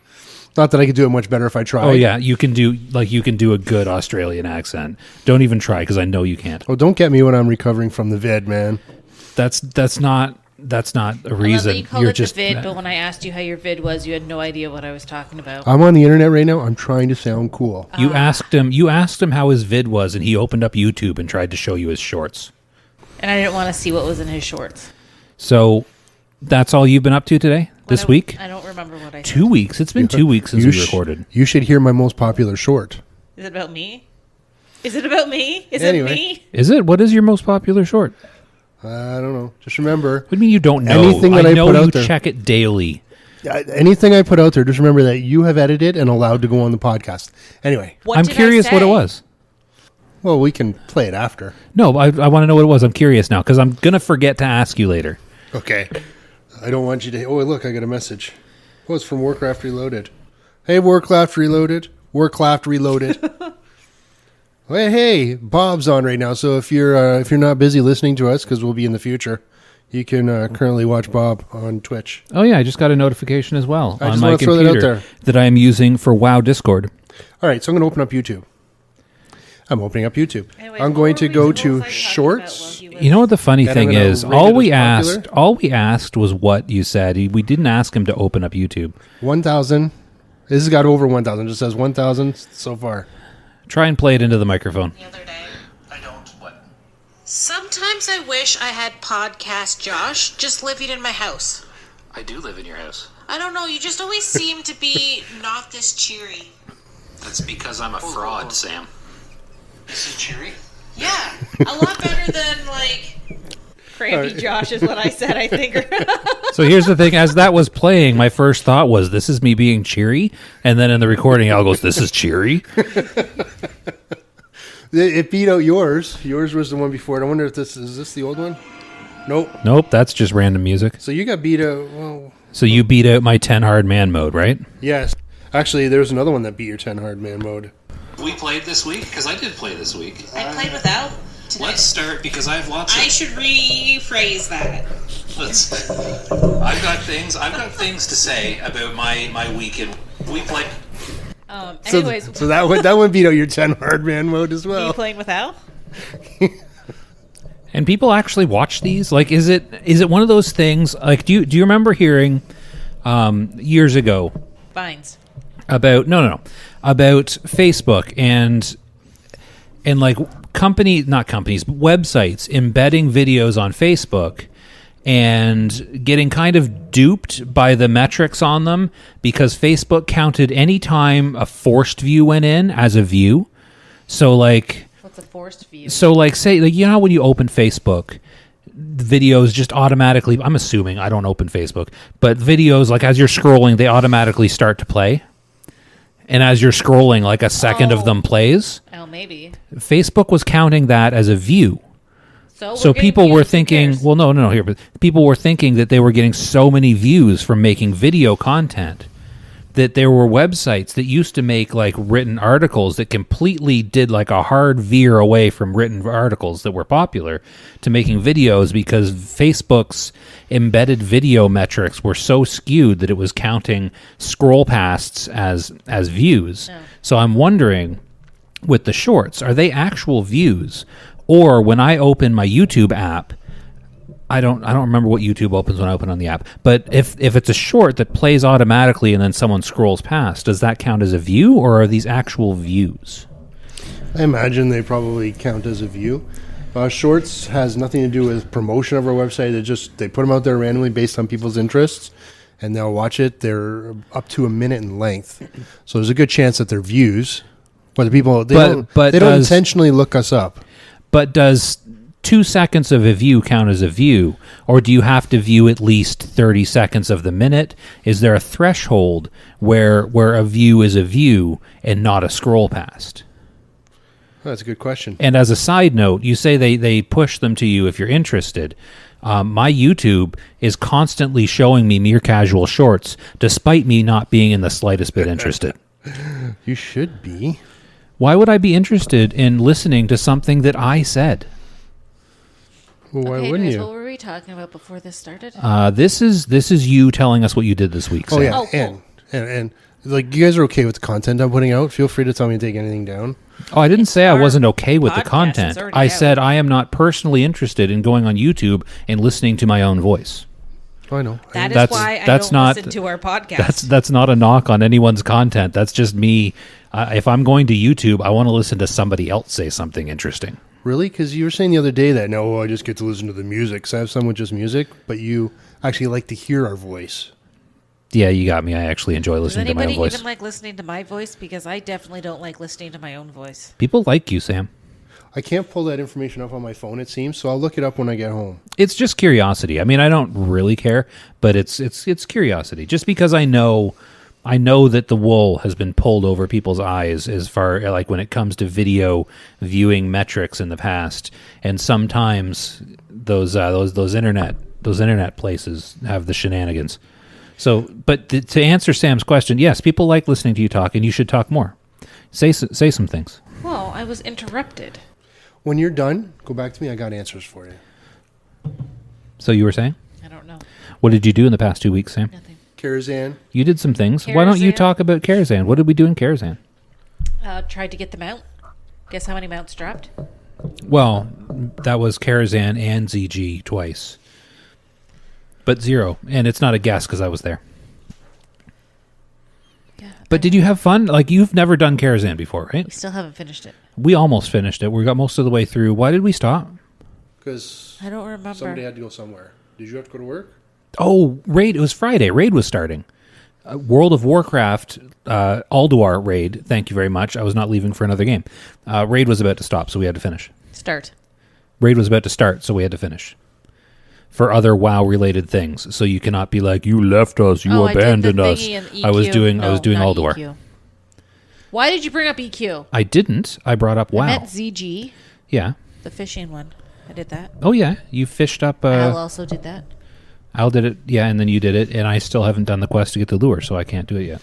Not that I could do it much better if I tried. Oh yeah, you can do a good Australian accent. Don't even try because I know you can't. Oh, don't get me when I'm recovering from the vid, man. That's not a reason. You called You're it just the vid, but when I asked you how your vid was, you had no idea what I was talking about. I'm on the internet right now. I'm trying to sound cool. You asked him how his vid was, and he opened up YouTube and tried to show you his shorts. And I didn't want to see what was in his shorts. So that's all you've been up to today? This week? I don't remember what I said. 2 weeks. It's been 2 weeks since You we recorded. You should hear my most popular short. Is it about me? Is it about me? Is Anyway. it me? Is it? What is your most popular short? I don't know. Just remember, What do you mean you don't know? Anything that I know put you out there. check it daily. anything I put out there, just remember that you have edited and allowed to go on the podcast. Anyway, What I'm did I curious what it say? was. well, we can play it after. No, I want to know what it was. I'm curious now because I'm going to forget to ask you later. Okay. I don't want you to... Oh, look, I got a message. Oh, it's from Warcraft Reloaded. Hey, Warcraft Reloaded. Warcraft Reloaded. Hey, Bob's on right now. So if you're not busy listening to us, because we'll be in the future, you can currently watch Bob on Twitch. Oh, yeah, I just got a notification as well I on just my wanna throw that out computer there. that I am using for WoW Discord. All right, so I'm going to open up YouTube. I'm opening up YouTube. Anyways, I'm what going were to we go supposed to to talk about Shorts. while he was- You know what the funny And thing I'm gonna is? rate All it we as popular? asked was what you said. We didn't ask him to open up YouTube. 1,000. This has got over 1,000. It just says 1,000 so far. Try and play it into the microphone. The other day. I don't. What? Sometimes I wish I had podcast Josh just living in my house. I do live in your house. I don't know, you just always seem to be not this cheery. That's because I'm a fraud, Sam. Is it cheery? Yeah, a lot better than like crappy Josh is what I said, I think. So here's the thing. As that was playing, my first thought was, this is me being cheery. And then in the recording, Al goes, this is cheery. It beat out yours. Yours was the one before it. I wonder if this is the old one? Nope. Nope, that's just random music. So you got beat out. Well, So you beat out my 10 hard man mode, right? yes. Actually, there's another one that beat your 10 hard man mode. We played this week? Because I did play this week. I played without today. Let's start because I have lots of... I should rephrase that. Let's... I've got things to say about my weekend. We played... Anyways, So that one beat out your 10 hard man mode as me well. playing without? And people actually watch these? Like, is it one of those things? Like, do you remember hearing years ago Vines. about about Facebook and like not companies, but websites embedding videos on Facebook and getting kind of duped by the metrics on them because Facebook counted any time a forced view went in as a view. So like What's a forced view? So, like, say, like, you know how when you open Facebook, videos just automatically, I'm assuming, I don't open Facebook, but videos, like, as you're scrolling, they automatically start to play. And as you're scrolling, like, a second of them plays. Oh, maybe. Facebook was counting that as a view. So So people were thinking, well, no, here, but people were thinking that they were getting so many views from making video content that there were websites that used to make like written articles that completely did like a hard veer away from written articles that were popular to making videos because Facebook's embedded video metrics were so skewed that it was counting scroll pasts as views. Oh. So I'm wondering with the shorts, are they actual views? Or when I open my YouTube app, I don't remember what YouTube opens when I open on the app. But if it's a short that plays automatically and then someone scrolls past, does that count as a view, or are these actual views? I imagine they probably count as a view. Shorts has nothing to do with promotion of our website. They put them out there randomly based on people's interests, and they'll watch it. They're up to a minute in length, so there's a good chance that they're views. But the people they don't intentionally look us up. But does 2 seconds of a view count as a view, or do you have to view at least 30 seconds of the minute? Is there a threshold where a view is a view and not a scroll past? That's a good question. And as a side note, you say they push them to you if you're interested. My YouTube is constantly showing me mere casual shorts, despite me not being in the slightest bit interested. You should be. Why would I be interested in listening to something that I said? Well, why Okay, wouldn't anyways, you? what were we talking about before this started? This is you telling us what you did this week, Sam. Oh yeah, Oh, cool. and like you guys are okay with the content I'm putting out. Feel free to tell me to take anything down. Oh, I didn't say I Our wasn't okay with the podcast is content. already I out. said I am not personally interested in going on YouTube and listening to my own voice. Oh, I know. That is That's- why I that's don't not- listen to our podcast. That's not a knock on anyone's content. That's just me. If I'm going to YouTube, I want to listen to somebody else say something interesting. Really? Because you were saying the other day that no, I just get to listen to the music. So I have some with just music, but you actually like to hear our voice. Yeah, you got me. I actually enjoy Does listening to my own anybody voice. even like listening to my voice? Because I definitely don't like listening to my own voice. People like you, Sam. I can't pull that information up on my phone, it seems, so I'll look it up when I get home. It's just curiosity. I mean, I don't really care, but it's curiosity. Just because I know that the wool has been pulled over people's eyes as far like when it comes to video viewing metrics in the past, and sometimes those internet places have the shenanigans. So, but to answer Sam's question, yes, people like listening to you talk, and you should talk more. Say some things. Well, I was interrupted. When you're done, go back to me. I got answers for you. So you were saying, I don't know. what did you do in the past 2 weeks, Sam? Nothing. Karazhan. You did some things. Why don't you Karazhan? talk about Karazhan? What did we do in Karazhan? Tried to get the mount. Guess how many mounts dropped? Well, that was Karazhan and ZG twice. But 0. And it's not a guess because I was there. Yeah. But did you have fun? Like, you've never done Karazhan before, right? We still haven't finished it. We almost finished it. We got most of the way through. Why did we stop? Because I don't remember. somebody had to go somewhere. Did you have to go to work? Oh, Raid. It was Friday. Raid was starting. World of Warcraft, Alduar Raid. Thank you very much. I was not leaving for another game. Raid was about to stop, so we had to finish. Start. Raid was about to start, so we had to finish. For other WoW-related things. So you cannot be like, you left us, you abandoned us. I was doing Alduar. EQ. Why did you bring up EQ? I didn't. I brought up WoW. I meant ZG, Yeah. the fishing one. I did that. Oh, yeah. You fished up... Al also did that. Al did it, yeah, and then you did it, and I still haven't done the quest to get the lure, so I can't do it yet.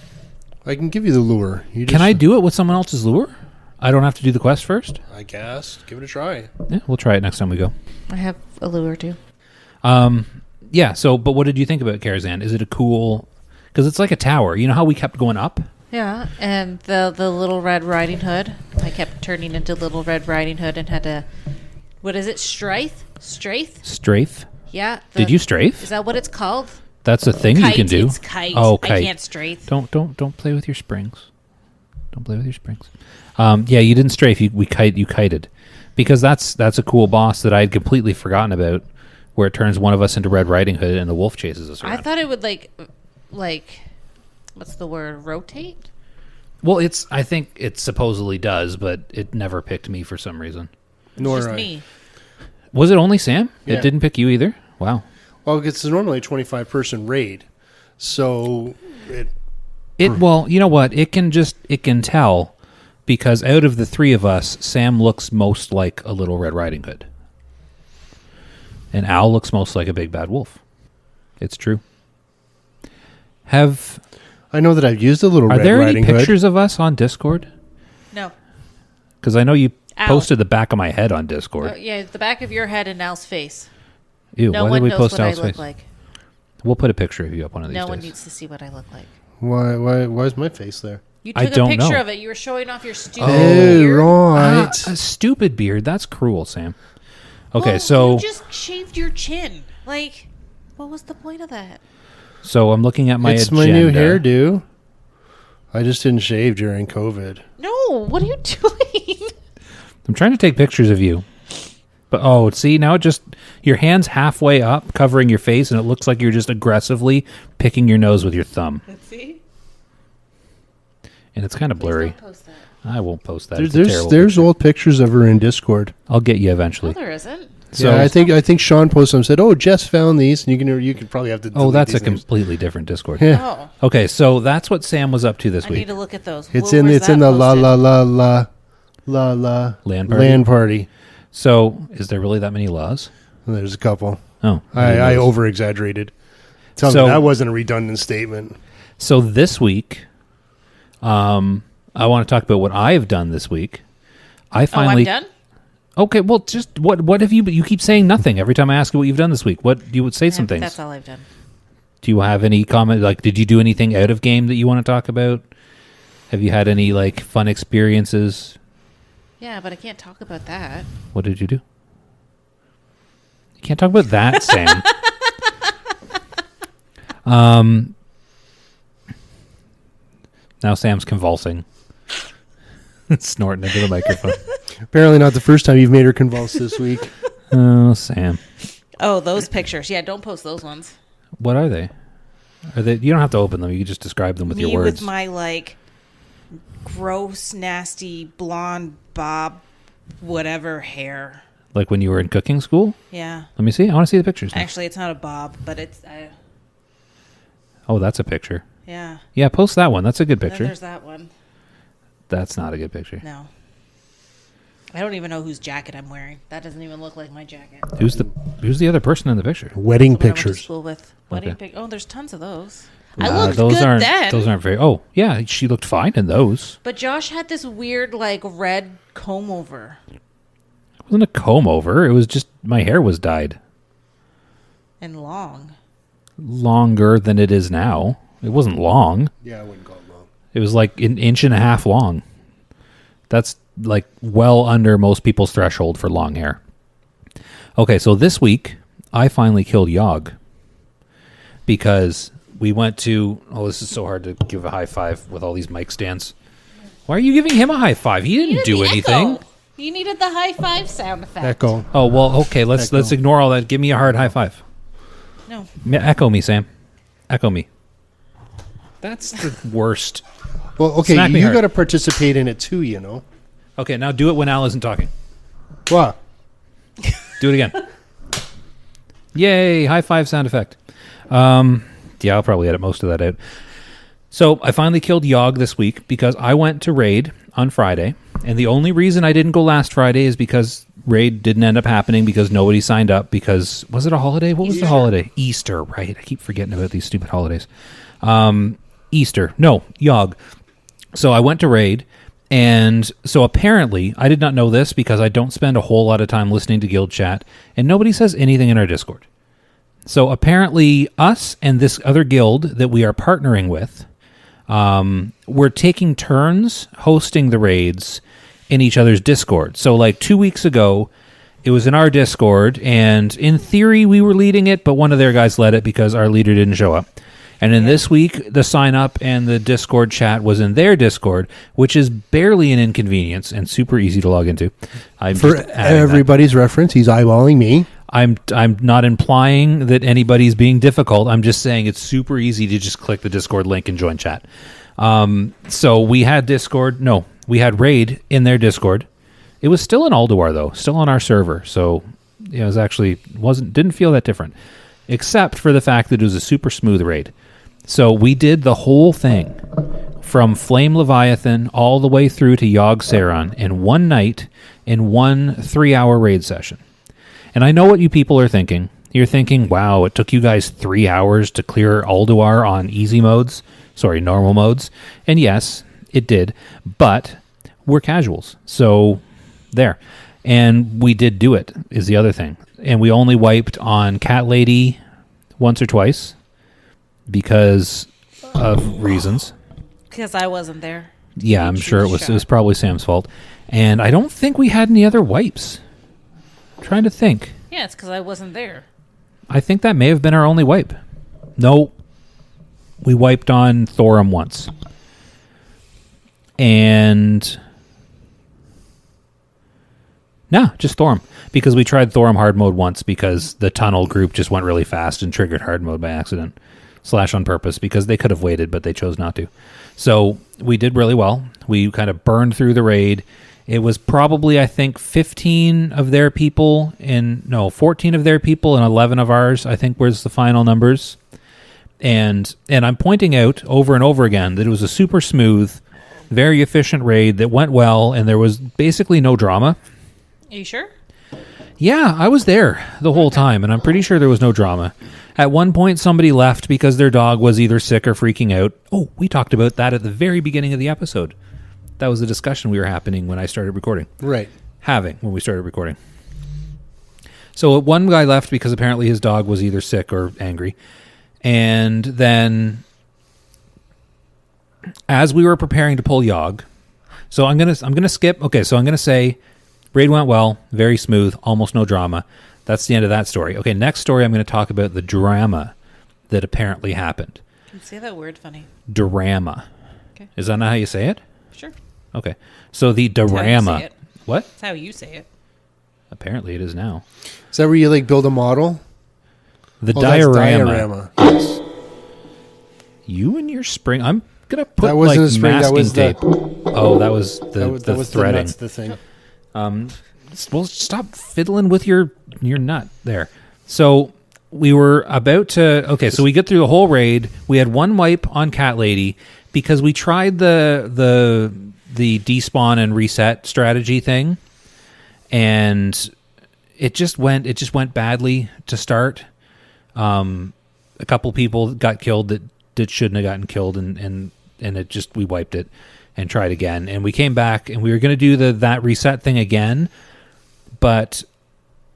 I can give you the lure. Can I do it with someone else's lure? I don't have to do the quest first? I guess. Give it a try. Yeah, we'll try it next time we go. I have a lure too. Yeah, so, but what did you think about Karazhan? Is it a cool... Because it's like a tower. You know how we kept going up? Yeah, and the Little Red Riding Hood. I kept turning into Little Red Riding Hood and had to... What is it? Strafe? Strafe? Yeah. Did you strafe? Is that what it's called? That's a thing Kite. you can do. It's kite. Oh, kite. I can't strafe. Don't play with your springs. Don't play with your springs. Yeah, you didn't strafe. You kited, because that's a cool boss that I had completely forgotten about, where it turns one of us into Red Riding Hood and the wolf chases us around. I thought it would like, what's the word? Rotate? Well, I think it supposedly does, but it never picked me for some reason. Nor Just I. me. Was it only Sam? Yeah. It didn't pick you either? Wow. Well, it's normally a 25-person raid, so Well, you know what? It can tell, because out of the three of us, Sam looks most like a Little Red Riding Hood. And Al looks most like a big bad wolf. It's true. I know that I've used a little Are Red there any Riding Hood. pictures of us on Discord? No. Because I know you Al. posted the back of my head on Discord. Yeah, the back of your head and Al's face. Ew, No why one did we knows post what I Al's look face? like. We'll put a picture of you up one of these No days. one needs to see what I look like. Why is my face there? You I took a don't picture know. of it. You were showing off your stupid Oh, beard. right. A stupid beard. That's cruel, Sam. Okay, Well, so you just shaved your chin. Like, what was the point of that? so I'm looking at my It's agenda. my new hairdo. I just didn't shave during COVID. No, what are you doing? I'm trying to take pictures of you. But see, now it just your hand's halfway up covering your face and it looks like you're just aggressively picking your nose with your thumb. Let's see. And it's kind of blurry. Don't post that. I won't post that. There's It's a terrible there's picture. old pictures of her in Discord. I'll get you No, eventually. there isn't. So Yeah, I think Sean posted them and said, "Oh, Jess found these," and you can probably have to. Oh, delete that's a these names. completely different Discord. Yeah. Oh, Okay, so that's what Sam was up to this I week. need to look at those. It's Where in was that the posted? la Land party? party. So, is there really that many laws? And there's a couple. Oh, I over exaggerated. Tell So- me that wasn't a redundant statement. So this week, I want to talk about what I've done this week. I Oh, finally. I'm done? Okay, well, just what have you? You keep saying nothing every time I ask you what you've done this week. What you would say some Yeah, things. That's all I've done. Do you have any comment? Like, did you do anything out of game that you want to talk about? Have you had any like fun experiences? Yeah, but I can't talk about that. What did you do? You can't talk about that, Sam. Now Sam's convulsing, snorting into the microphone. Apparently, not the first time you've made her convulse this week. Oh, Sam. Oh, those pictures. Yeah, don't post those ones. What are they? Are they? You don't have to open them. You can just describe them with your Me words. with my like gross, nasty blonde bob, whatever hair. Like when you were in cooking school. Yeah. Let me see. I want to see the pictures. now. Actually, it's not a bob, but it's Oh, that's a picture. yeah. Yeah, post that one. That's a good Then picture. there's that one. That's not a good picture. No. I don't even know whose jacket I'm wearing. That doesn't even look like my jacket. Who's the other person in the picture? Wedding Someone I went to pictures. school with. Wedding Okay. Oh, there's tons of those. I looked those good aren't then. those aren't very. Oh yeah, she looked fine in those. But Josh had this weird like red comb over It wasn't a comb over. It was just my hair was dyed and long. longer than it is now. It wasn't long. Yeah, I wouldn't call it long. It was like an inch and a half long. That's like well under most people's threshold for long hair. Okay, so this week I finally killed Yogg because we went to. Oh, this is so hard to give a high five with all these mic stands. Why are you giving him a high five? He didn't do The anything. echo. You needed the high five sound effect. Echo. Oh well, okay. Let's Echo. ignore all that. Give me a hard high five. No. Echo me, Sam. Echo me. That's the worst. Well, okay, Smack me you hard. got to participate in it too, you know. Okay, now do it when Al isn't talking. What? Do it again. Yay! High five sound effect. Yeah, I'll probably edit most of that out. So I finally killed Yogg this week because I went to Raid on Friday, and the only reason I didn't go last Friday is because Raid didn't end up happening because nobody signed up. Because was it a holiday? What was the holiday? Easter, right? I keep forgetting about these stupid holidays. Easter, no, Yogg. So I went to Raid, and so apparently I did not know this because I don't spend a whole lot of time listening to guild chat, and nobody says anything in our Discord. So apparently us and this other guild that we are partnering with, we're taking turns hosting the raids in each other's Discord. So like 2 weeks ago, it was in our Discord, and in theory we were leading it, but one of their guys led it because our leader didn't show up. And in this week, the sign up and the Discord chat was in their Discord, which is barely an inconvenience and super easy to log into. For everybody's reference, he's eyeballing me. I'm not implying that anybody's being difficult. I'm just saying it's super easy to just click the Discord link and join chat. So we had Discord. No, we had Raid in their Discord. It was still in Alduar though, still on our server. So it was actually didn't feel that different, except for the fact that it was a super smooth raid. So we did the whole thing from Flame Leviathan all the way through to Yogg Saron in one night in 1 3-hour raid session. And I know what you people are thinking. You're thinking, wow, it took you guys 3 hours to clear Alduar on normal modes. And yes, it did. But we're casuals. So there. And we did do it, is the other thing. And we only wiped on Cat Lady once or twice because of reasons. Because I wasn't there. Yeah, I'm sure it was probably Sam's fault. And I don't think we had any other wipes. Trying to think. Yeah, it's because I wasn't there. I think that may have been our only wipe. No. We wiped on Thorum once. And... No, just Thorum. Because we tried Thorum hard mode once because the tunnel group just went really fast and triggered hard mode by accident. / on purpose because they could have waited, but they chose not to. So we did really well. We kind of burned through the raid. It was probably, I think, 14 of their people and 11 of ours, I think, was the final numbers. And I'm pointing out over and over again that it was a super smooth, very efficient raid that went well, and there was basically no drama. Are you sure? Yeah, I was there the whole time, and I'm pretty sure there was no drama. At one point, somebody left because their dog was either sick or freaking out. Oh, we talked about that at the very beginning of the episode. That was the discussion we were having when I started recording. Right. When we started recording. So one guy left because apparently his dog was either sick or angry. And then as we were preparing to pull Yogg, so I'm gonna skip. Okay, so I'm gonna say raid went well, very smooth, almost no drama. That's the end of that story. Okay, next story I'm going to talk about the drama that apparently happened. Can you say that word funny? Drama. Okay. Is that not how you say it? Sure. Okay. So the drama. What? That's how you say it. Apparently it is now. Is that where you like build a model? The That's diorama. Yes. You and your spring. I'm going to put That wasn't like a spring, that masking was the- tape. Oh, that was the threading. That's the thing. Well, stop fiddling with your nut there. So we were about to... Okay, so we get through the whole raid. We had one wipe on Cat Lady because we tried the despawn and reset strategy thing, and it just went badly to start. A couple people got killed that shouldn't have gotten killed, and we wiped it and tried again. And we came back, and we were going to do that reset thing again, but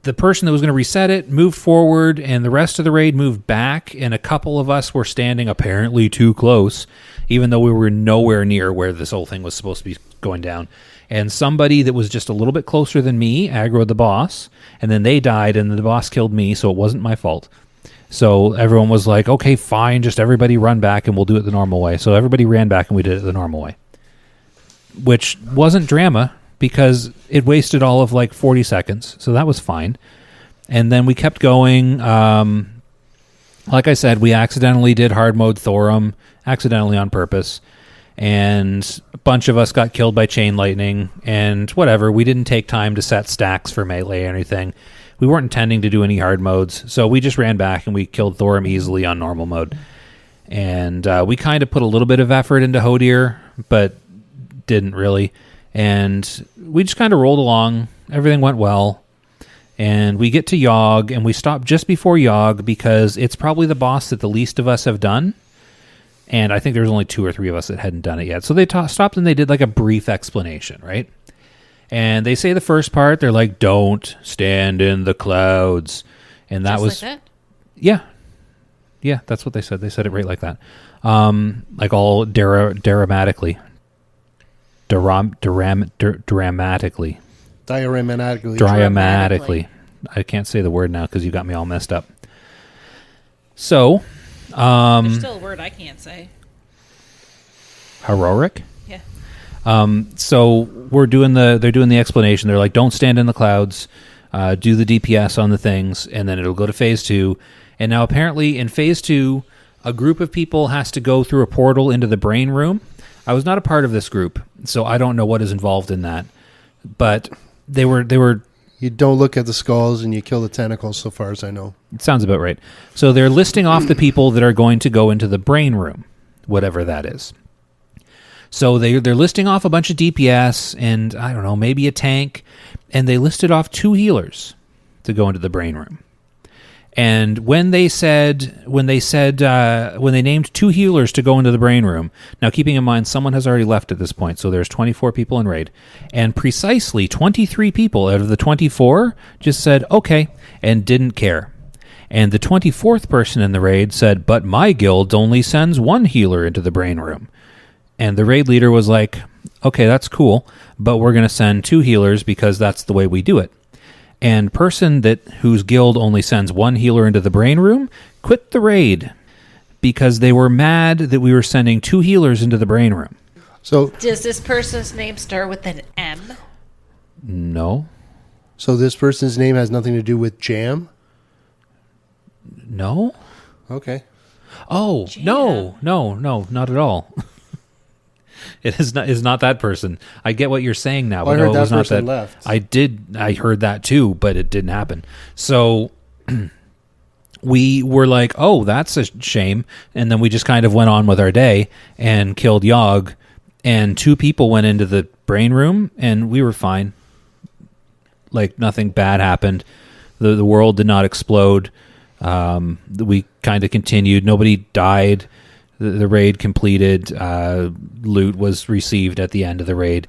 the person that was going to reset it moved forward, and the rest of the raid moved back, and a couple of us were standing apparently too close, even though we were nowhere near where this whole thing was supposed to be going down. And somebody that was just a little bit closer than me aggroed the boss, and then they died, and the boss killed me, so it wasn't my fault. So everyone was like, okay, fine, just everybody run back, and we'll do it the normal way. So everybody ran back, and we did it the normal way, which wasn't drama, because it wasted all of like 40 seconds. So that was fine. And then we kept going. Like I said, we accidentally did hard mode Thorum, accidentally on purpose. And a bunch of us got killed by chain lightning. And whatever, we didn't take time to set stacks for melee or anything. We weren't intending to do any hard modes. So we just ran back and we killed Thorum easily on normal mode. And we kind of put a little bit of effort into Hodir, but didn't really. And we just kind of rolled along. Everything went well. And we get to Yogg, and we stop just before Yogg because it's probably the boss that the least of us have done. And I think there was only 2 or 3 of us that hadn't done it yet. So they stopped and they did like a brief explanation, right? And they say the first part, they're like, don't stand in the clouds. And that Just was... like that? Yeah. Yeah, that's what they said. They said it right like that. Like all dramatically. Dramatically. Dioramatically. I can't say the word now because you got me all messed up. So, There's still a word I can't say. heroic. Yeah. So they're doing the explanation. They're like, don't stand in the clouds, do the DPS on the things, and then it'll go to phase 2. And now apparently in phase 2, a group of people has to go through a portal into the brain room. I was not a part of this group, so I don't know what is involved in that. But they were. You don't look at the skulls and you kill the tentacles, so far as I know. It sounds about right. So they're listing off the people that are going to go into the brain room, whatever that is. So they're listing off a bunch of DPS and, I don't know, maybe a tank, and they listed off 2 healers to go into the brain room. And when they named 2 healers to go into the brain room, now keeping in mind someone has already left at this point, so there's 24 people in raid, and precisely 23 people out of the 24 just said okay and didn't care. And the 24th person in the raid said, but my guild only sends 1 healer into the brain room. And the raid leader was like, okay, that's cool, but we're going to send 2 healers because that's the way we do it. And person whose guild only sends one healer into the brain room quit the raid because they were mad that we were sending 2 healers into the brain room. So Does this person's name start with an M? No. So this person's name has nothing to do with jam? No? Okay. Oh, no, not at all. It is not that person. I get what you're saying now. Well, But I heard no, it that was not person that. left. I heard that too, but it didn't happen. So we were like, oh, that's a shame. And then we just kind of went on with our day and killed Yogg. And 2 people went into the brain room and we were fine. Like nothing bad happened. The world did not explode. We kind of continued. Nobody died. The raid completed. Loot was received at the end of the raid.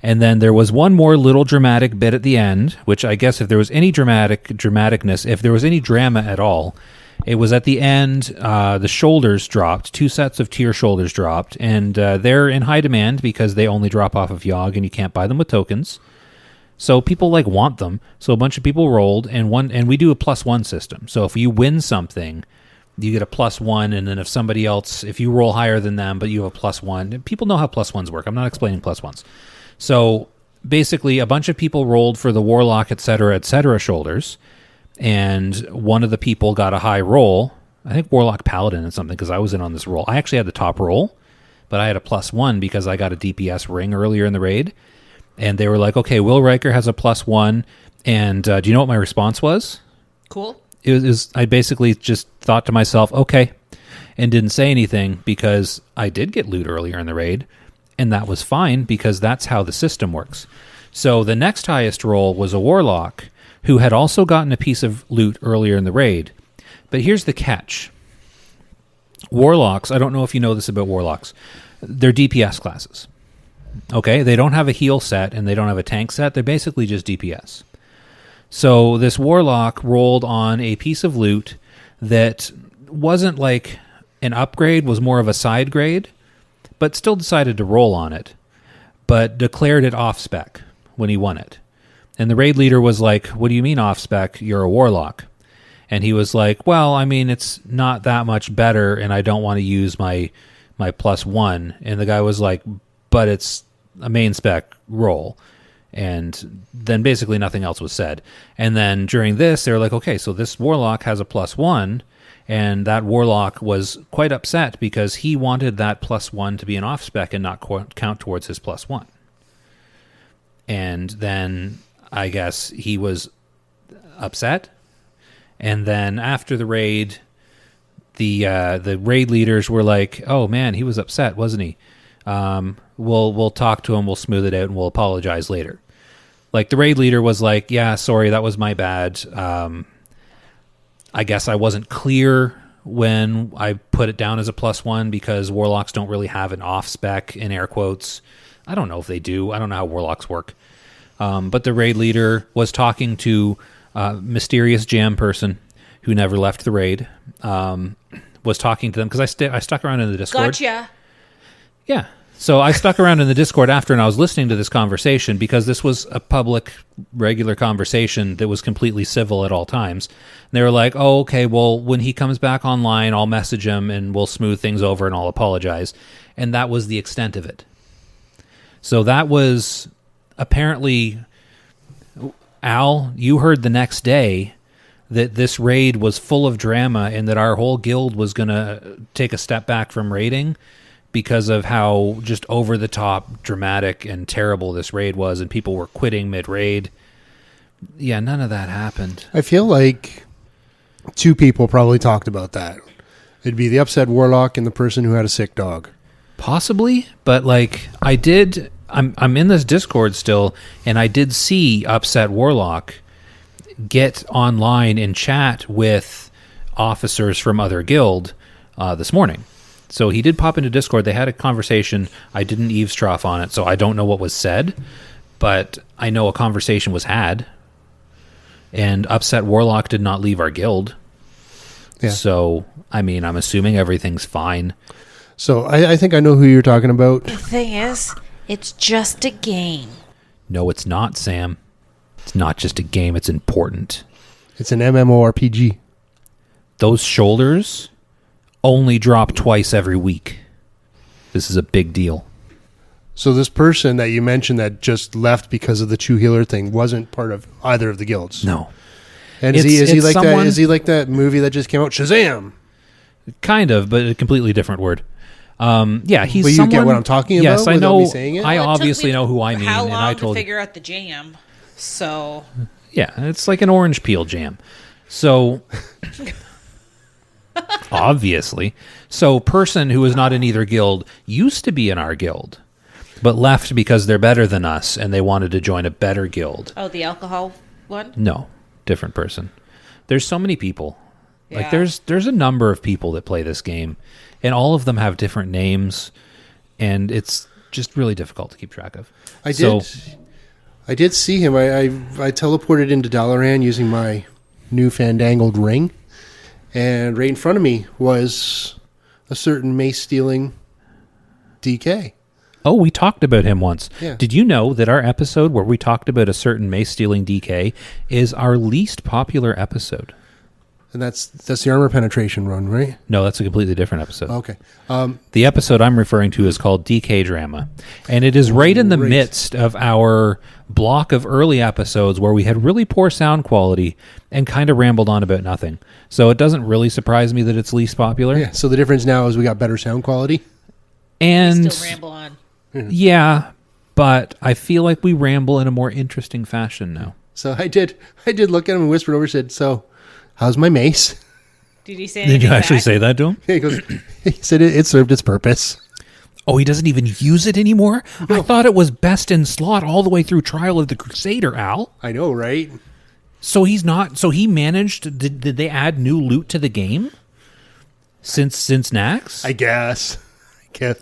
And then there was one more little dramatic bit at the end, which I guess if there was any dramaticness, if there was any drama at all, it was at the end. The shoulders dropped. 2 sets of tier shoulders dropped. And they're in high demand because they only drop off of Yogg and you can't buy them with tokens. So people want them. So a bunch of people rolled and we do a +1 system. So if you win something, you get a +1, and then if you roll higher than them, but you have a +1, people know how +1s work. I'm not explaining +1s. So basically, a bunch of people rolled for the Warlock, etc., shoulders, and one of the people got a high roll. I think Warlock Paladin and something, because I was in on this roll. I actually had the top roll, but I had a +1 because I got a DPS ring earlier in the raid. And they were like, okay, Will Riker has a +1. And do you know what my response was? Cool. I basically just thought to myself, okay, and didn't say anything because I did get loot earlier in the raid. And that was fine because that's how the system works. So the next highest roll was a Warlock who had also gotten a piece of loot earlier in the raid. But here's the catch. Warlocks, I don't know if you know this about Warlocks, they're DPS classes. Okay, they don't have a heal set and they don't have a tank set. They're basically just DPS. So this Warlock rolled on a piece of loot that wasn't like an upgrade, was more of a side grade, but still decided to roll on it, but declared it off-spec when he won it. And the raid leader was like, what do you mean off-spec? You're a Warlock. And he was like, well, I mean, it's not that much better and I don't want to use my +1. And the guy was like, but it's a main spec roll. And then basically nothing else was said. And then during this, they were like, okay, so this Warlock has a +1, and that Warlock was quite upset because he wanted that +1 to be an off-spec and not count towards his +1. And then I guess he was upset. And then after the raid, the raid leaders were like, oh man, he was upset, wasn't he? We'll talk to him, we'll smooth it out, and we'll apologize later. Like, the raid leader was like, yeah, sorry, that was my bad. I guess I wasn't clear when I put it down as a +1 because Warlocks don't really have an off-spec, in air quotes. I don't know if they do. I don't know how Warlocks work. But the raid leader was talking to a mysterious jam person who never left the raid. Was talking to them because I stuck around in the Discord. Gotcha. Yeah. So I stuck around in the Discord after, and I was listening to this conversation because this was a public, regular conversation that was completely civil at all times. And they were like, oh, okay, well, when he comes back online, I'll message him and we'll smooth things over and I'll apologize. And that was the extent of it. So that was apparently, Al, you heard the next day that this raid was full of drama and that our whole guild was going to take a step back from raiding because of how just over-the-top, dramatic, and terrible this raid was, and people were quitting mid-raid. Yeah, none of that happened. I feel like 2 people probably talked about that. It'd be the upset Warlock and the person who had a sick dog. Possibly, but like I'm in this Discord still, and I did see upset Warlock get online and chat with officers from other guild this morning. So he did pop into Discord. They had a conversation. I didn't eavesdrop on it, so I don't know what was said, but I know a conversation was had. And upset Warlock did not leave our guild. Yeah. So, I mean, I'm assuming everything's fine. So I think I know who you're talking about. The thing is, it's just a game. No, it's not, Sam. It's not just a game, it's important. It's an MMORPG. Those shoulders only drop twice every week. This is a big deal. So this person that you mentioned that just left because of the Chew Healer thing wasn't part of either of the guilds. No. And is he like that? Is he like that movie that just came out, Shazam? Kind of, but a completely different word. Yeah, he's. But you someone, get what I'm talking about? Yes, I without know. me saying it? I Well, it took obviously me know who I mean, How and long I to told. figure out the jam? So Yeah, it's like an orange peel jam. So obviously, so person who is not in either guild used to be in our guild, but left because they're better than us and they wanted to join a better guild. oh, the alcohol one. No, different person. There's so many people. Like Yeah. there's a number of people that play this game, and all of them have different names, and it's just really difficult to keep track of. I did see him. I teleported into Dalaran using my new fandangled ring, and right in front of me was a certain mace stealing DK. Oh, we talked about him once. Yeah. Did you know that our episode where we talked about a certain mace stealing DK is our least popular episode? And that's the armor penetration run, right? No, that's a completely different episode. Okay. The episode I'm referring to is called DK Drama, and it is right in the Right. midst of our block of early episodes where we had really poor sound quality and kind of rambled on about nothing. So it doesn't really surprise me that it's least popular. Yeah. So the difference now is we got better sound quality. And Still ramble on. yeah, but I feel like we ramble in a more interesting fashion now. So I did look at him and whispered over, said, "So, how's my mace?" Did he say anything Did you actually back? say that to him? He goes, he said it served its purpose. Oh, he doesn't even use it anymore? I thought it was best in slot all the way through Trial of the Crusader, Al. I know, right? So he's not. So he managed. Did they add new loot to the game since Nax? I guess.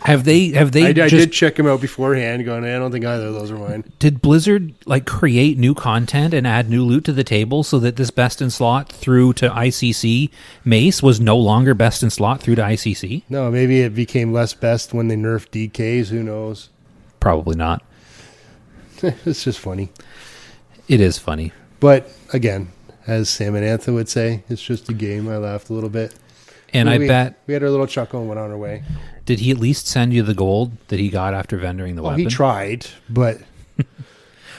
Have they? I just, did check him out beforehand, going, I don't think either of those are mine. Did Blizzard like create new content and add new loot to the table so that this best in slot through to ICC Mace was no longer best in slot through to ICC? No, maybe it became less best when they nerfed DKs. Who knows? Probably not. It's just funny. It is funny. But again, as Sam and Antha would say, it's just a game. I laughed a little bit. And I bet, we had our little chuckle and went on our way. did he at least send you the gold that he got after vendoring the Well, weapon? he tried, but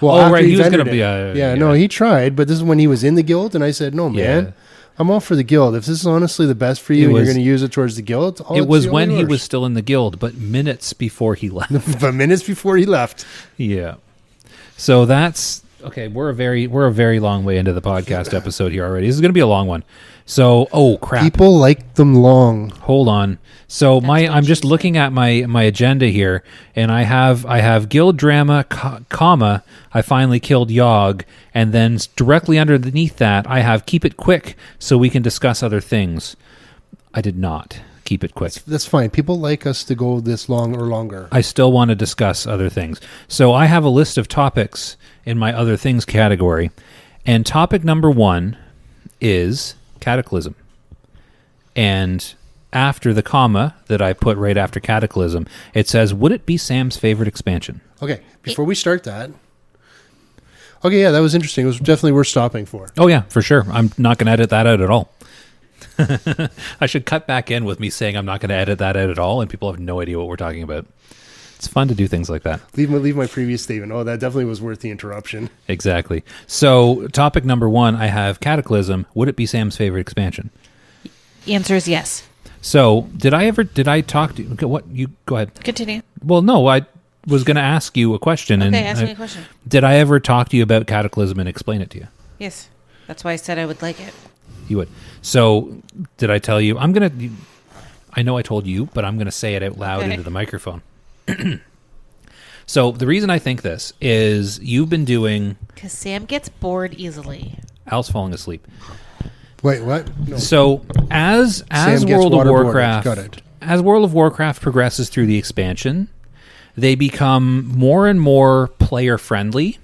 Oh, after right, he was vendored gonna be it. a- yeah, yeah. no, he tried, but this is when he was in the guild, and I said, no, man, Yeah. I'm all for the guild. If this is honestly the best for you, and was- you're going to use it towards the guild, It was when he was still in the guild, but minutes before he left. but minutes before he left. Yeah. So that's okay. We're a very long way into the podcast episode here already. This is going to be a long one. So, oh crap. People like them long. Hold on. So I'm just looking at my agenda here, and I have guild drama, comma. I finally killed Yogg, and then directly underneath that I have keep it quick so we can discuss other things. I did not keep it quick. That's fine. People like us to go this long or longer. I still want to discuss other things. So I have a list of topics in my other things category, and topic number 1 is Cataclysm. And after the comma that I put right after Cataclysm, it says, would it be Sam's favorite expansion? Okay, before we start that. Okay, yeah, that was interesting. It was definitely worth stopping for. Oh yeah, for sure. I'm not going to edit that out at all. I should cut back in with me saying I'm not going to edit that out at all, and people have no idea what we're talking about. It's fun to do things like that. Leave my previous statement. Oh, that definitely was worth the interruption. Exactly. So topic number 1, I have Cataclysm. Would it be Sam's favorite expansion? The answer is yes. So did I talk to you? Okay, what, you go ahead. Continue. Well, no, I was going to ask you a question. Okay, and ask me a question. Did I ever talk to you about Cataclysm and explain it to you? Yes. That's why I said I would like it. You would. So did I tell you? I know I told you, but I'm going to say it out loud Okay. into the microphone. So the reason I think this is you've been doing... Because Sam gets bored easily. Al's falling asleep. Wait, what? No. So as Sam gets World of waterboarded. Warcraft... Got it. As World of Warcraft progresses through the expansion, they become more and more player-friendly,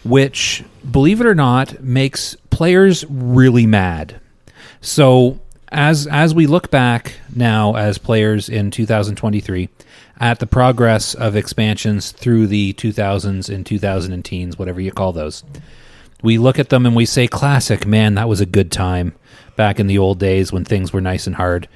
which, believe it or not, makes players really mad. So as we look back now as players in 2023 at the progress of expansions through the 2000s and 2010s, whatever you call those, we look at them and we say, classic, man, that was a good time back in the old days when things were nice and hard.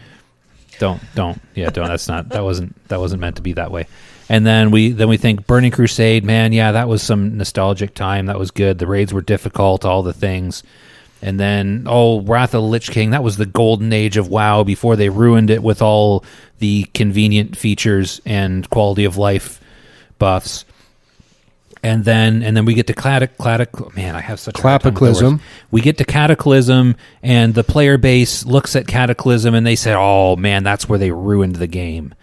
Don't. That wasn't meant to be that way. And then we think Burning Crusade, man, yeah, that was some nostalgic time. That was good. The raids were difficult, all the things. And then, Wrath of the Lich King, that was the golden age of WoW before they ruined it with all the convenient features and quality of life buffs. And then we get to man, I have such a hard time with the Cataclysm. words. We get to Cataclysm, and the player base looks at Cataclysm, and they say, oh, man, that's where they ruined the game.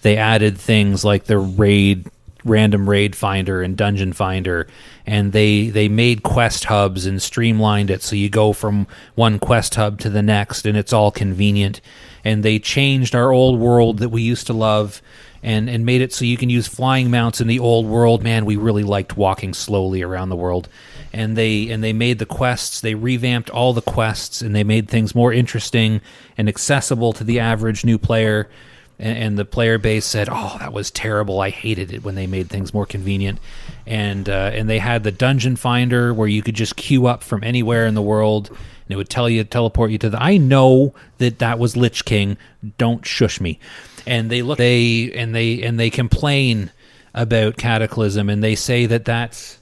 They added things like the random raid finder and dungeon finder, and they made quest hubs and streamlined it so you go from one quest hub to the next and it's all convenient. And they changed our old world that we used to love and made it so you can use flying mounts in the old world. Man, we really liked walking slowly around the world. And they made the quests, they revamped all the quests, and they made things more interesting and accessible to the average new player. And the player base said, oh, that was terrible. I hated it when they made things more convenient. And they had the dungeon finder where you could just queue up from anywhere in the world, and it would teleport you to the... I know that was Lich King. Don't shush me. And they complain about Cataclysm, and they say that's...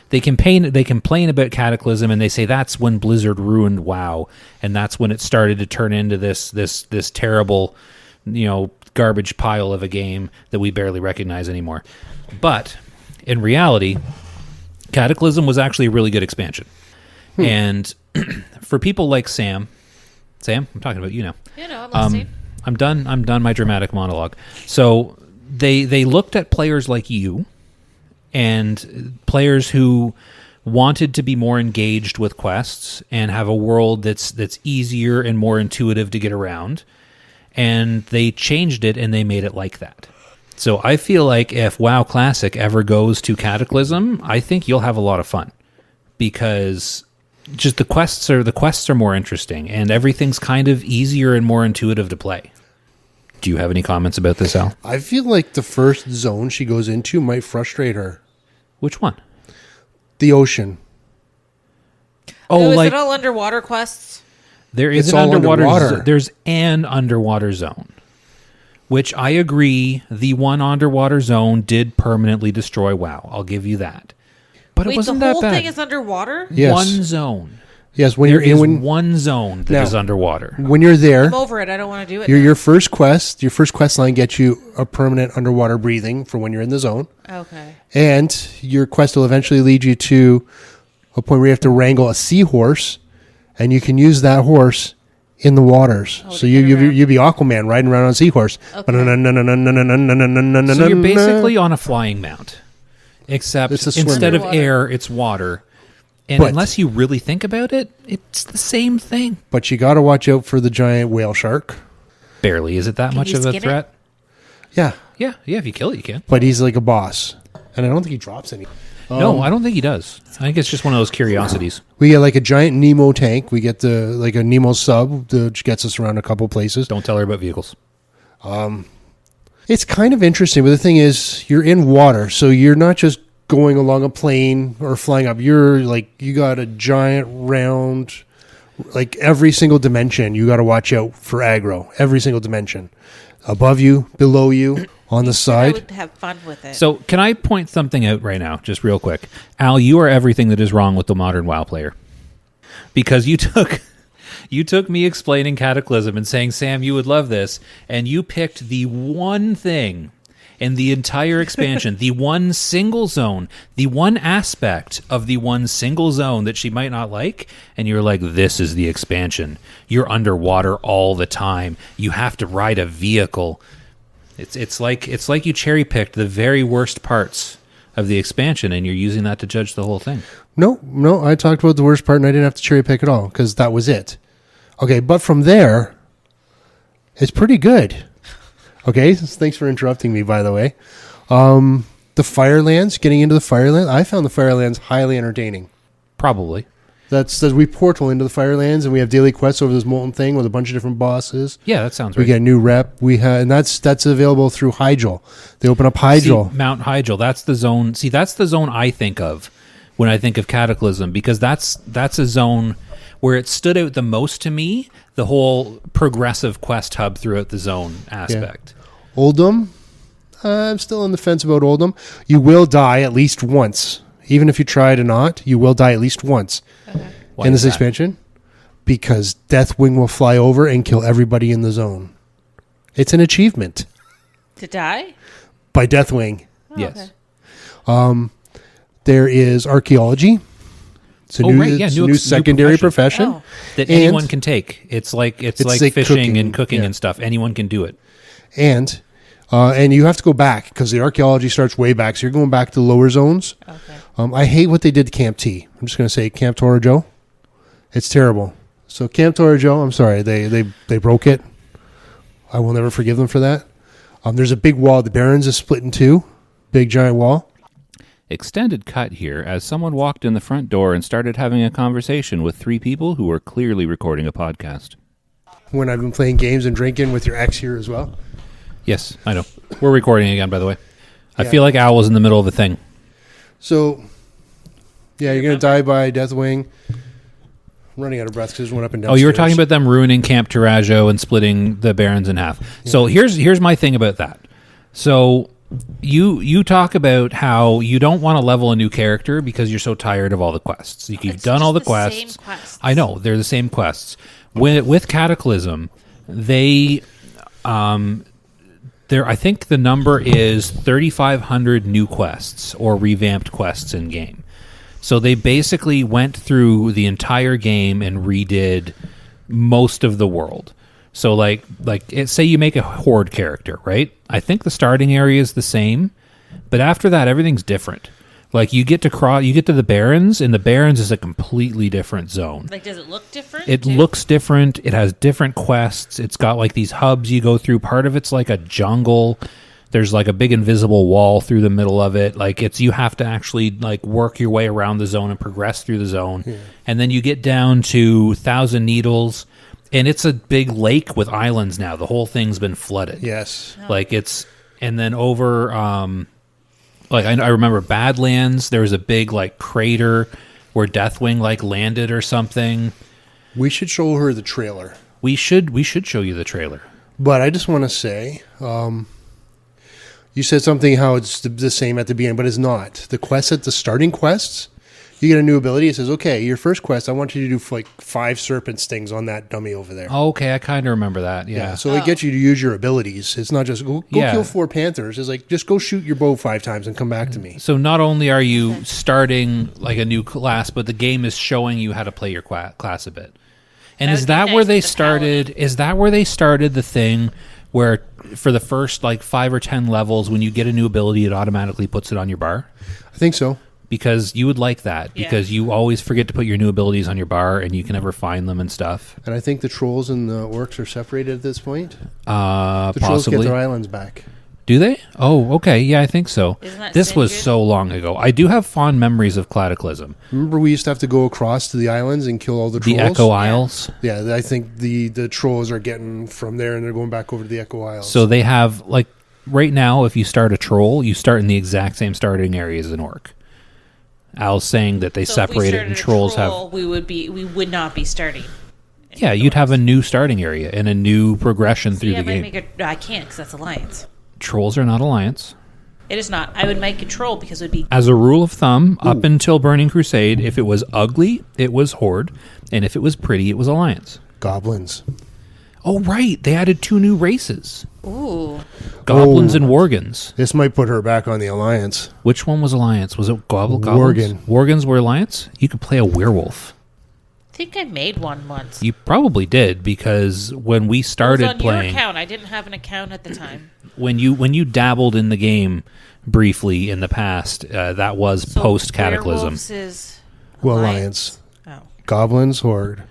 They complain about Cataclysm, and they say that's when Blizzard ruined WoW, and that's when it started to turn into this terrible, garbage pile of a game that we barely recognize anymore. But in reality, Cataclysm was actually a really good expansion. And for people like Sam, I'm talking about you now. I'm listening. I'm done my dramatic monologue. So they looked at players like you and players who wanted to be more engaged with quests and have a world that's easier and more intuitive to get around. And they changed it and they made it like that. So I feel like if WoW Classic ever goes to Cataclysm, I think you'll have a lot of fun because just the quests are more interesting and everything's kind of easier and more intuitive to play. Do you have any comments about this, Al? I feel like the first zone she goes into might frustrate her. Which one? The ocean. Is it all underwater quests? There is It's an all underwater. There's an underwater zone, which I agree. The one underwater zone did permanently destroy WoW. I'll give you that. But it wasn't that bad. The whole thing is underwater? Yes. One zone. Yes, when There you're is in one zone that is underwater. when you're there, I'm over it. I don't want to do it. your first quest line gets you a permanent underwater breathing for when you're in the zone. Okay. And your quest will eventually lead you to a point where you have to wrangle a seahorse, and you can use that horse in the waters. So you'd be Aquaman riding around on a seahorse. Okay. So you're basically on a flying mount, except It's a swimmer. instead of Underwater. air, it's water. And But- unless you really think about it, it's the same thing. But you got to watch out for the giant whale shark. Barely. Is it that much you of a skin it? threat? Yeah, Yeah. If you kill it, you can. but he's like a boss. And I don't think he drops any. No, I don't think he does. I think it's just one of those curiosities. We get like a giant Nemo tank. We get like a Nemo sub, which gets us around a couple places. Don't tell her about vehicles. It's kind of interesting, but the thing is, you're in water, so you're not just going along a plane or flying up. You're like, you got a giant round, like every single dimension, you got to watch out for aggro. Every single dimension. Above you, below you, on the I side. would have fun with it. So can I point something out right now, just real quick? Al, you are everything that is wrong with the modern WoW player. Because you took me explaining Cataclysm and saying, Sam, you would love this, and you picked the one thing in the entire expansion, the one single zone, the one aspect of the one single zone that she might not like, and you're like, this is the expansion. You're underwater all the time. You have to ride a vehicle. It's like you cherry picked the very worst parts of the expansion, and you're using that to judge the whole thing. No, I talked about the worst part, and I didn't have to cherry pick at all, because that was it. Okay, but from there, it's pretty good. Okay, thanks for interrupting me, by the way. The Firelands, getting into the Firelands, I found the Firelands highly entertaining. Probably. That's we portal into the Firelands, and we have daily quests over this molten thing with a bunch of different bosses. Yeah, that sounds We right. get a new rep. And that's available through Hydril. They open up Hydril. See, Mount Hydril, that's the zone. See, that's the zone I think of when I think of Cataclysm, because that's a zone where it stood out the most to me, the whole progressive quest hub throughout the zone aspect. Oldham, I'm still on the fence about Oldham. You will die at least once. Even if you try to not, you will die at least once Why in is this that? expansion. Because Deathwing will fly over and kill everybody in the zone. It's an achievement To die? by Deathwing. Oh, Yes. okay. There is archaeology. It's a new secondary profession. Oh. That And- anyone can take. It's like like fishing cooking, and cooking yeah. and stuff. Anyone can do it. And you have to go back because the archaeology starts way back. So you're going back to the lower zones. Okay. I hate what they did to Camp T. I'm just going to say Camp Toro Joe. It's terrible. So Camp Toro Joe, I'm sorry, they broke it. I will never forgive them for that. There's a big wall. The Barrens is split in two. Big giant wall. Extended cut here as someone walked in the front door and started having a conversation with three people who were clearly recording a podcast. When I've been playing games and drinking with your ex here as well. Yes, I know. We're recording again, by the way. I Yeah. feel like Owl was in the middle of a thing. So, yeah, you're going to die by Deathwing. I'm running out of breath because there's one up and down. Oh, you were talking about them ruining Camp Tarajo and splitting the Barons in half. So here's my thing about that. So you talk about how you don't want to level a new character because you're so tired of all the quests. You've It's done all the just quests. same quests. I know they're the same quests. With Cataclysm, they I think the number is 3,500 new quests or revamped quests in game. So they basically went through the entire game and redid most of the world. So say you make a horde character, right? I think the starting area is the same, but after that everything's different. Like you get to the Barrens, and the Barrens is a completely different zone. Like, does it look different? It too? looks different. It has different quests. It's got like these hubs you go through. Part of it's like a jungle. There's like a big invisible wall through the middle of it. Like you have to actually like work your way around the zone and progress through the zone. Yeah. And then you get down to Thousand Needles, and it's a big lake with islands now. The whole thing's been flooded. Yes. And then over, I remember Badlands. There was a big like crater where Deathwing like landed or something. We should show her the trailer. We should show you the trailer. But I just want to say, you said something how it's the same at the beginning, but it's not. The quests at the starting quests, you get a new ability. It says, okay, your first quest, I want you to do like 5 serpent stings on that dummy over there. Okay, I kind of remember that. Yeah. So it gets you to use your abilities. It's not just go Yeah. kill 4 panthers. It's like just go shoot your bow 5 times and come back to me. So not only are you starting like a new class, but the game is showing you how to play your class a bit. And That is would be that nice where they with the started? Is that where they started the thing where for the first like 5 or 10 levels, when you get a new ability, it automatically puts it on your bar? I think so. Because you would like that, because you always forget to put your new abilities on your bar and you can never find them and stuff. And I think the trolls and the orcs are separated at this point. The trolls get Possibly. their islands back. Do they? Oh, okay. Yeah, I think so. Isn't that This was Sindred? so long ago. I do have fond memories of Cataclysm. Remember we used to have to go across to the islands and kill all the trolls? The Echo Isles. Yeah, I think the trolls are getting from there and they're going back over to the Echo Isles. So they have, like, right now, if you start a troll, you start in the exact same starting area as an orc. Al's saying that they So if we separate it started and a trolls troll, have... we would not be starting. Yeah, you'd have a new starting area and a new progression through Yeah, the but game. I can't because that's Alliance. Trolls are not Alliance. It is not. I would make a troll because it would be. As a rule of thumb, up until Burning Crusade, if it was ugly, it was Horde, and if it was pretty, it was Alliance. goblins. Oh, right. They added 2 new races. Ooh. Goblins and Worgans. This might put her back on the Alliance. Which one was Alliance? Was it Goblins? Worgen. Worgans were Alliance? You could play a werewolf. I think I made one once. You probably did, because when we It was started on playing... your account. I didn't have an account at the time. When you dabbled in the game briefly in the past, that was So post-Cataclysm. werewolves is Well, Alliance. Oh. Goblins, Horde.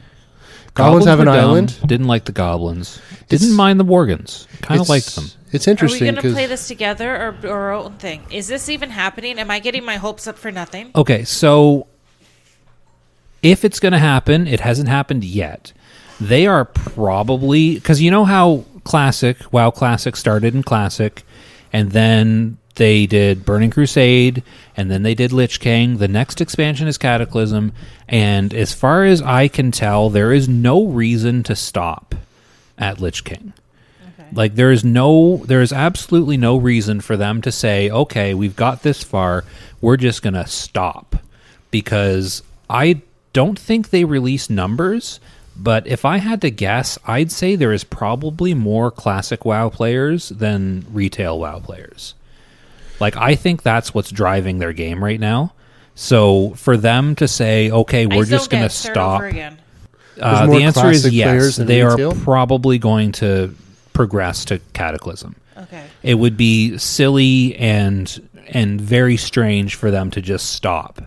Goblins have were an dumb. island. Didn't like the goblins. Didn't mind the Worgans. Kind of liked them. It's Are we interesting going to because play this together or our own thing? Is this even happening? Am I getting my hopes up for nothing? Okay, so if it's going to happen, it hasn't happened yet. They are probably, because you know how WoW Classic started in Classic, and then they did Burning Crusade, and then they did Lich King. The next expansion is Cataclysm, and as far as I can tell, there is no reason to stop at Lich King. Okay. Like there is absolutely no reason for them to say, okay, we've got this far, we're just going to stop. Because I don't think they release numbers, but if I had to guess, I'd say there is probably more classic WoW players than retail WoW players. Like, I think that's what's driving their game right now. So for them to say, okay, we're just going to stop. There's more The answer is classic players yes. than They retail? are probably going to progress to Cataclysm. Okay. It would be silly and very strange for them to just stop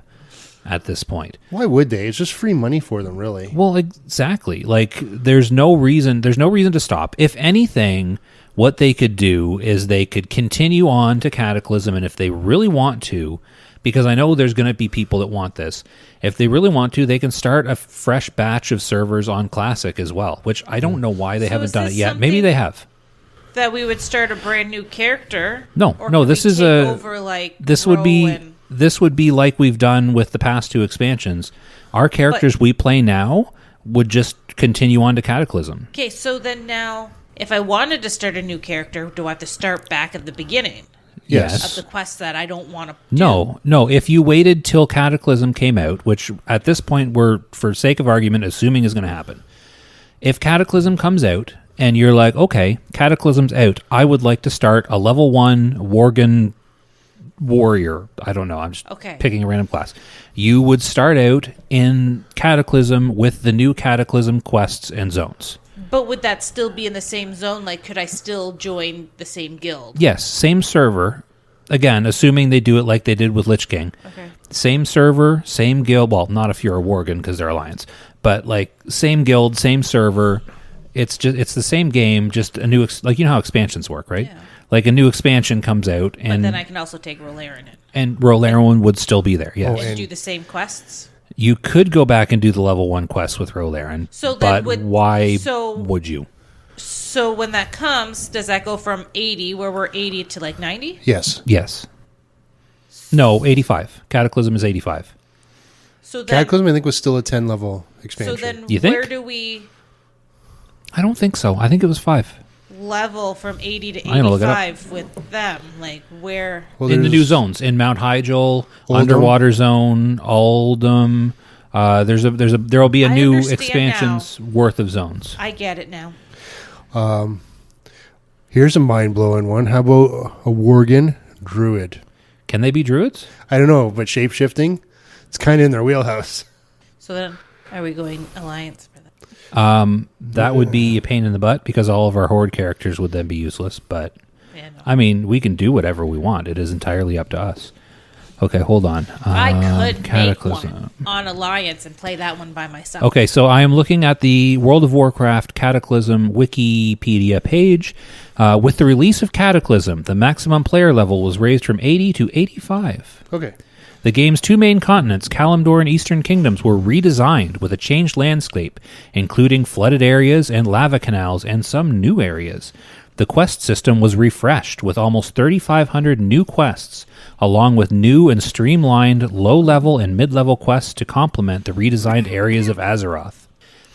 at this point. Why would they? It's just free money for them, really. Well, exactly. Like there's no reason to stop. If anything, what they could do is they could continue on to Cataclysm, and if they really want to, because I know there's going to be people that want this, if they really want to, they can start a fresh batch of servers on Classic as well, which I don't know why they So haven't is done it this yet. Maybe something- they have. That we would start a brand new character. No, Or no, could this we is take a over, like, this would Grow be and- this would be like we've done with the past two expansions. Our characters we play now would just continue on to Cataclysm. Okay, so then now, if I wanted to start a new character, do I have to start back at the beginning Yes. of the quest that I don't want to No. If you waited till Cataclysm came out, which at this point we're, for sake of argument, assuming is going to happen. If Cataclysm comes out and you're like, okay, Cataclysm's out, I would like to start a level 1 Worgen warrior. I don't know. I'm just Okay. picking a random class. You would start out in Cataclysm with the new Cataclysm quests and zones. But would that still be in the same zone? Like, could I still join the same guild? Yes, same server. Again, assuming they do it like they did with Lich King. Okay. Same server, same guild. Well, not if you're a Worgen because they're Alliance, but like same guild, same server. It's the same game, just a new like you know how expansions work, right? Yeah. Like a new expansion comes out, But and then I can also take Rolarin in and Rolarin would still be there. Yes, and and- do the same quests. you could go back and do the level 1 quest with Rolarin. So then but why so- would you? So when that comes, does that go from 80, where we're 80, to like 90? Yes. Yes. No, 85. Cataclysm is 85. So then, Cataclysm, I think, was still a 10-level so expansion. then You think? where do we I don't think so. I think it was 5. level from 80 to I'm gonna look it up. 85 with them? Like, where? Well, In the new there's- zones, in Mount Hyjal, Oldham. Underwater Zone, Oldham. There'll be a I new understand expansion's worth of zones. I get it now. Here's a mind-blowing one. How about a Worgen druid? Can they be druids? I don't know, but shape-shifting, it's kind of in their wheelhouse. So then, are we going Alliance for that? That would be a pain in the butt because all of our horde characters would then be useless. But Yeah, no. I mean, we can do whatever we want. It is entirely up to us. Okay, hold on. I could make Cataclysm. one on Alliance and play that one by myself. Okay, so I am looking at the World of Warcraft Cataclysm Wikipedia page. With the release of Cataclysm, the maximum player level was raised from 80 to 85. Okay. The game's two main continents, Kalimdor and Eastern Kingdoms, were redesigned with a changed landscape, including flooded areas and lava canals and some new areas. The quest system was refreshed with almost 3,500 new quests, along with new and streamlined low-level and mid-level quests to complement the redesigned areas of Azeroth.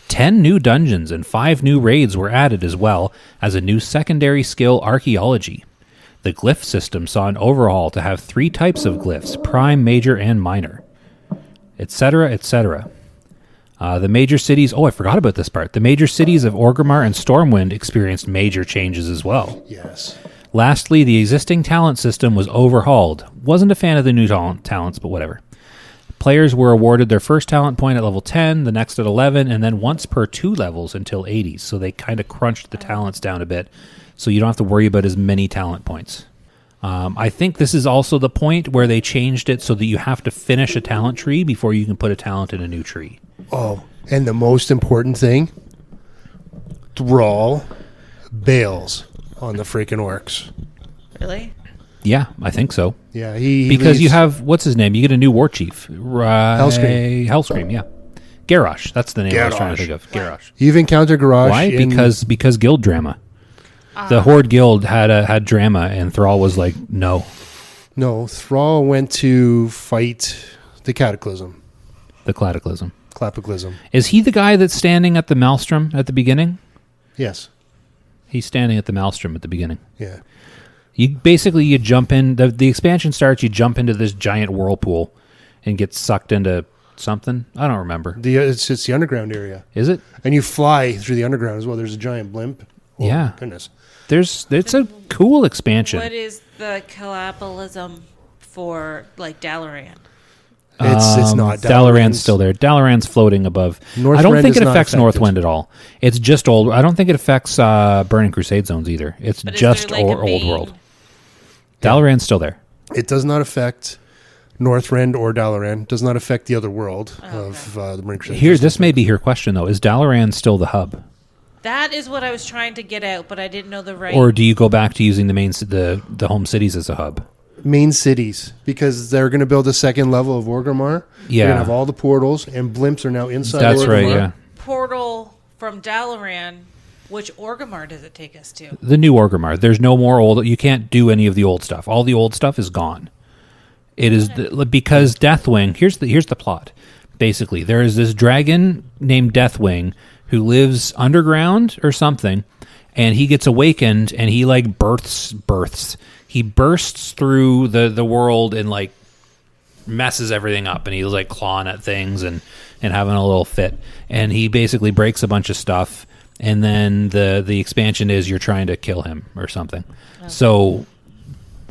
10 new dungeons and 5 new raids were added as well as a new secondary skill, Archaeology. The glyph system saw an overhaul to have 3 types of glyphs, prime, major, and minor, etc., etc. The major cities... Oh, I forgot about this part. The major cities of Orgrimmar and Stormwind experienced major changes as well. Yes. Lastly, the existing talent system was overhauled. Wasn't a fan of the new talents, but whatever. Players were awarded their first talent point at level 10, the next at 11, and then once per 2 levels until 80. So they kind of crunched the talents down a bit, so you don't have to worry about as many talent points. I think this is also the point where they changed it so that you have to finish a talent tree before you can put a talent in a new tree. Oh, and the most important thing, Thrall bails on the freaking orcs. Really? Yeah, I think so. Yeah, he Because you leaves- have, what's his name? You get a new war chief. Right? Hellscream. Hellscream, yeah. Garrosh. That's the name I was trying to think of. Garrosh. You've encountered Garrosh. Why? Because guild drama. The Horde guild had drama, and Thrall was like, no. No, Thrall went to fight the Cataclysm. The Cataclysm. Cataclysm. Is he the guy that's standing at the Maelstrom at the beginning? Yes. He's standing at the Maelstrom at the beginning. Yeah. You jump in. The expansion starts. You jump into this giant whirlpool, and get sucked into something. I don't remember. It's the underground area. Is it? And you fly through the underground as well. There's a giant blimp. Oh, yeah. Goodness. It's a cool expansion. What is the Cataclysm for, like, Dalaran? It's not. Dalaran's still there. Dalaran's floating above. I don't think it affects Northwind at all. It's just old. I don't think it affects Burning Crusade zones either. It's just old world. Dalaran's still there. It does not affect Northrend or Dalaran. Does not affect the other world of the Burning Crusade. This may be your question though. Is Dalaran still the hub? That is what I was trying to get out, but I didn't know the right. Or do you go back to using the home cities as a hub? Main cities, because they're going to build a second level of Orgrimmar. Yeah. They're going to have all the portals, and blimps are now inside That's Orgrimmar. right, yeah. Portal from Dalaran, which Orgrimmar does it take us to? The new Orgrimmar. There's no more old. You can't do any of the old stuff. All the old stuff is gone. It is because Deathwing. Here's the plot. Basically, there is this dragon named Deathwing who lives underground or something, and he gets awakened, and he like births. He bursts through the world and like messes everything up, and he's like clawing at things and having a little fit, and he basically breaks a bunch of stuff, and then the expansion is you're trying to kill him or something. Okay. So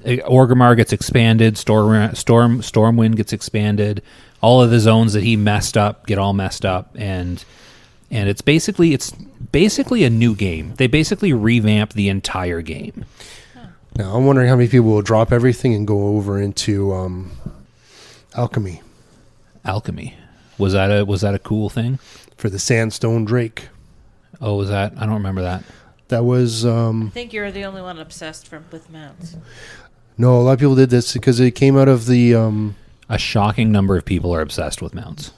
Orgrimmar gets expanded, Stormwind gets expanded, all of the zones that he messed up get all messed up, and it's basically a new game. They basically revamp the entire game. Now, I'm wondering how many people will drop everything and go over into alchemy. Alchemy. Was that a cool thing? For the Sandstone Drake. Oh, was that? I don't remember that. That was... I think you're the only one obsessed with mounts. No, a lot of people did this because it came out of the... A shocking number of people are obsessed with mounts.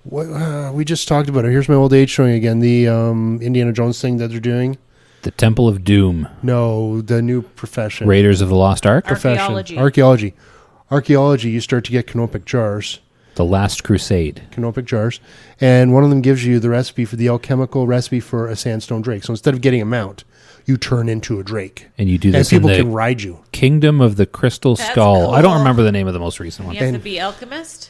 We just talked about it. Here's my old age showing again. The Indiana Jones thing that they're doing. The Temple of Doom. No, the new profession. Raiders of the Lost Ark? Archaeology. Archaeology, you start to get canopic jars. The Last Crusade. Canopic jars. And one of them gives you the recipe for the alchemical recipe for a sandstone drake. So instead of getting a mount, you turn into a drake. And you do this and people can ride you. Kingdom of the Crystal Skull. Cool. I don't remember the name of the most recent one. You have to be alchemist?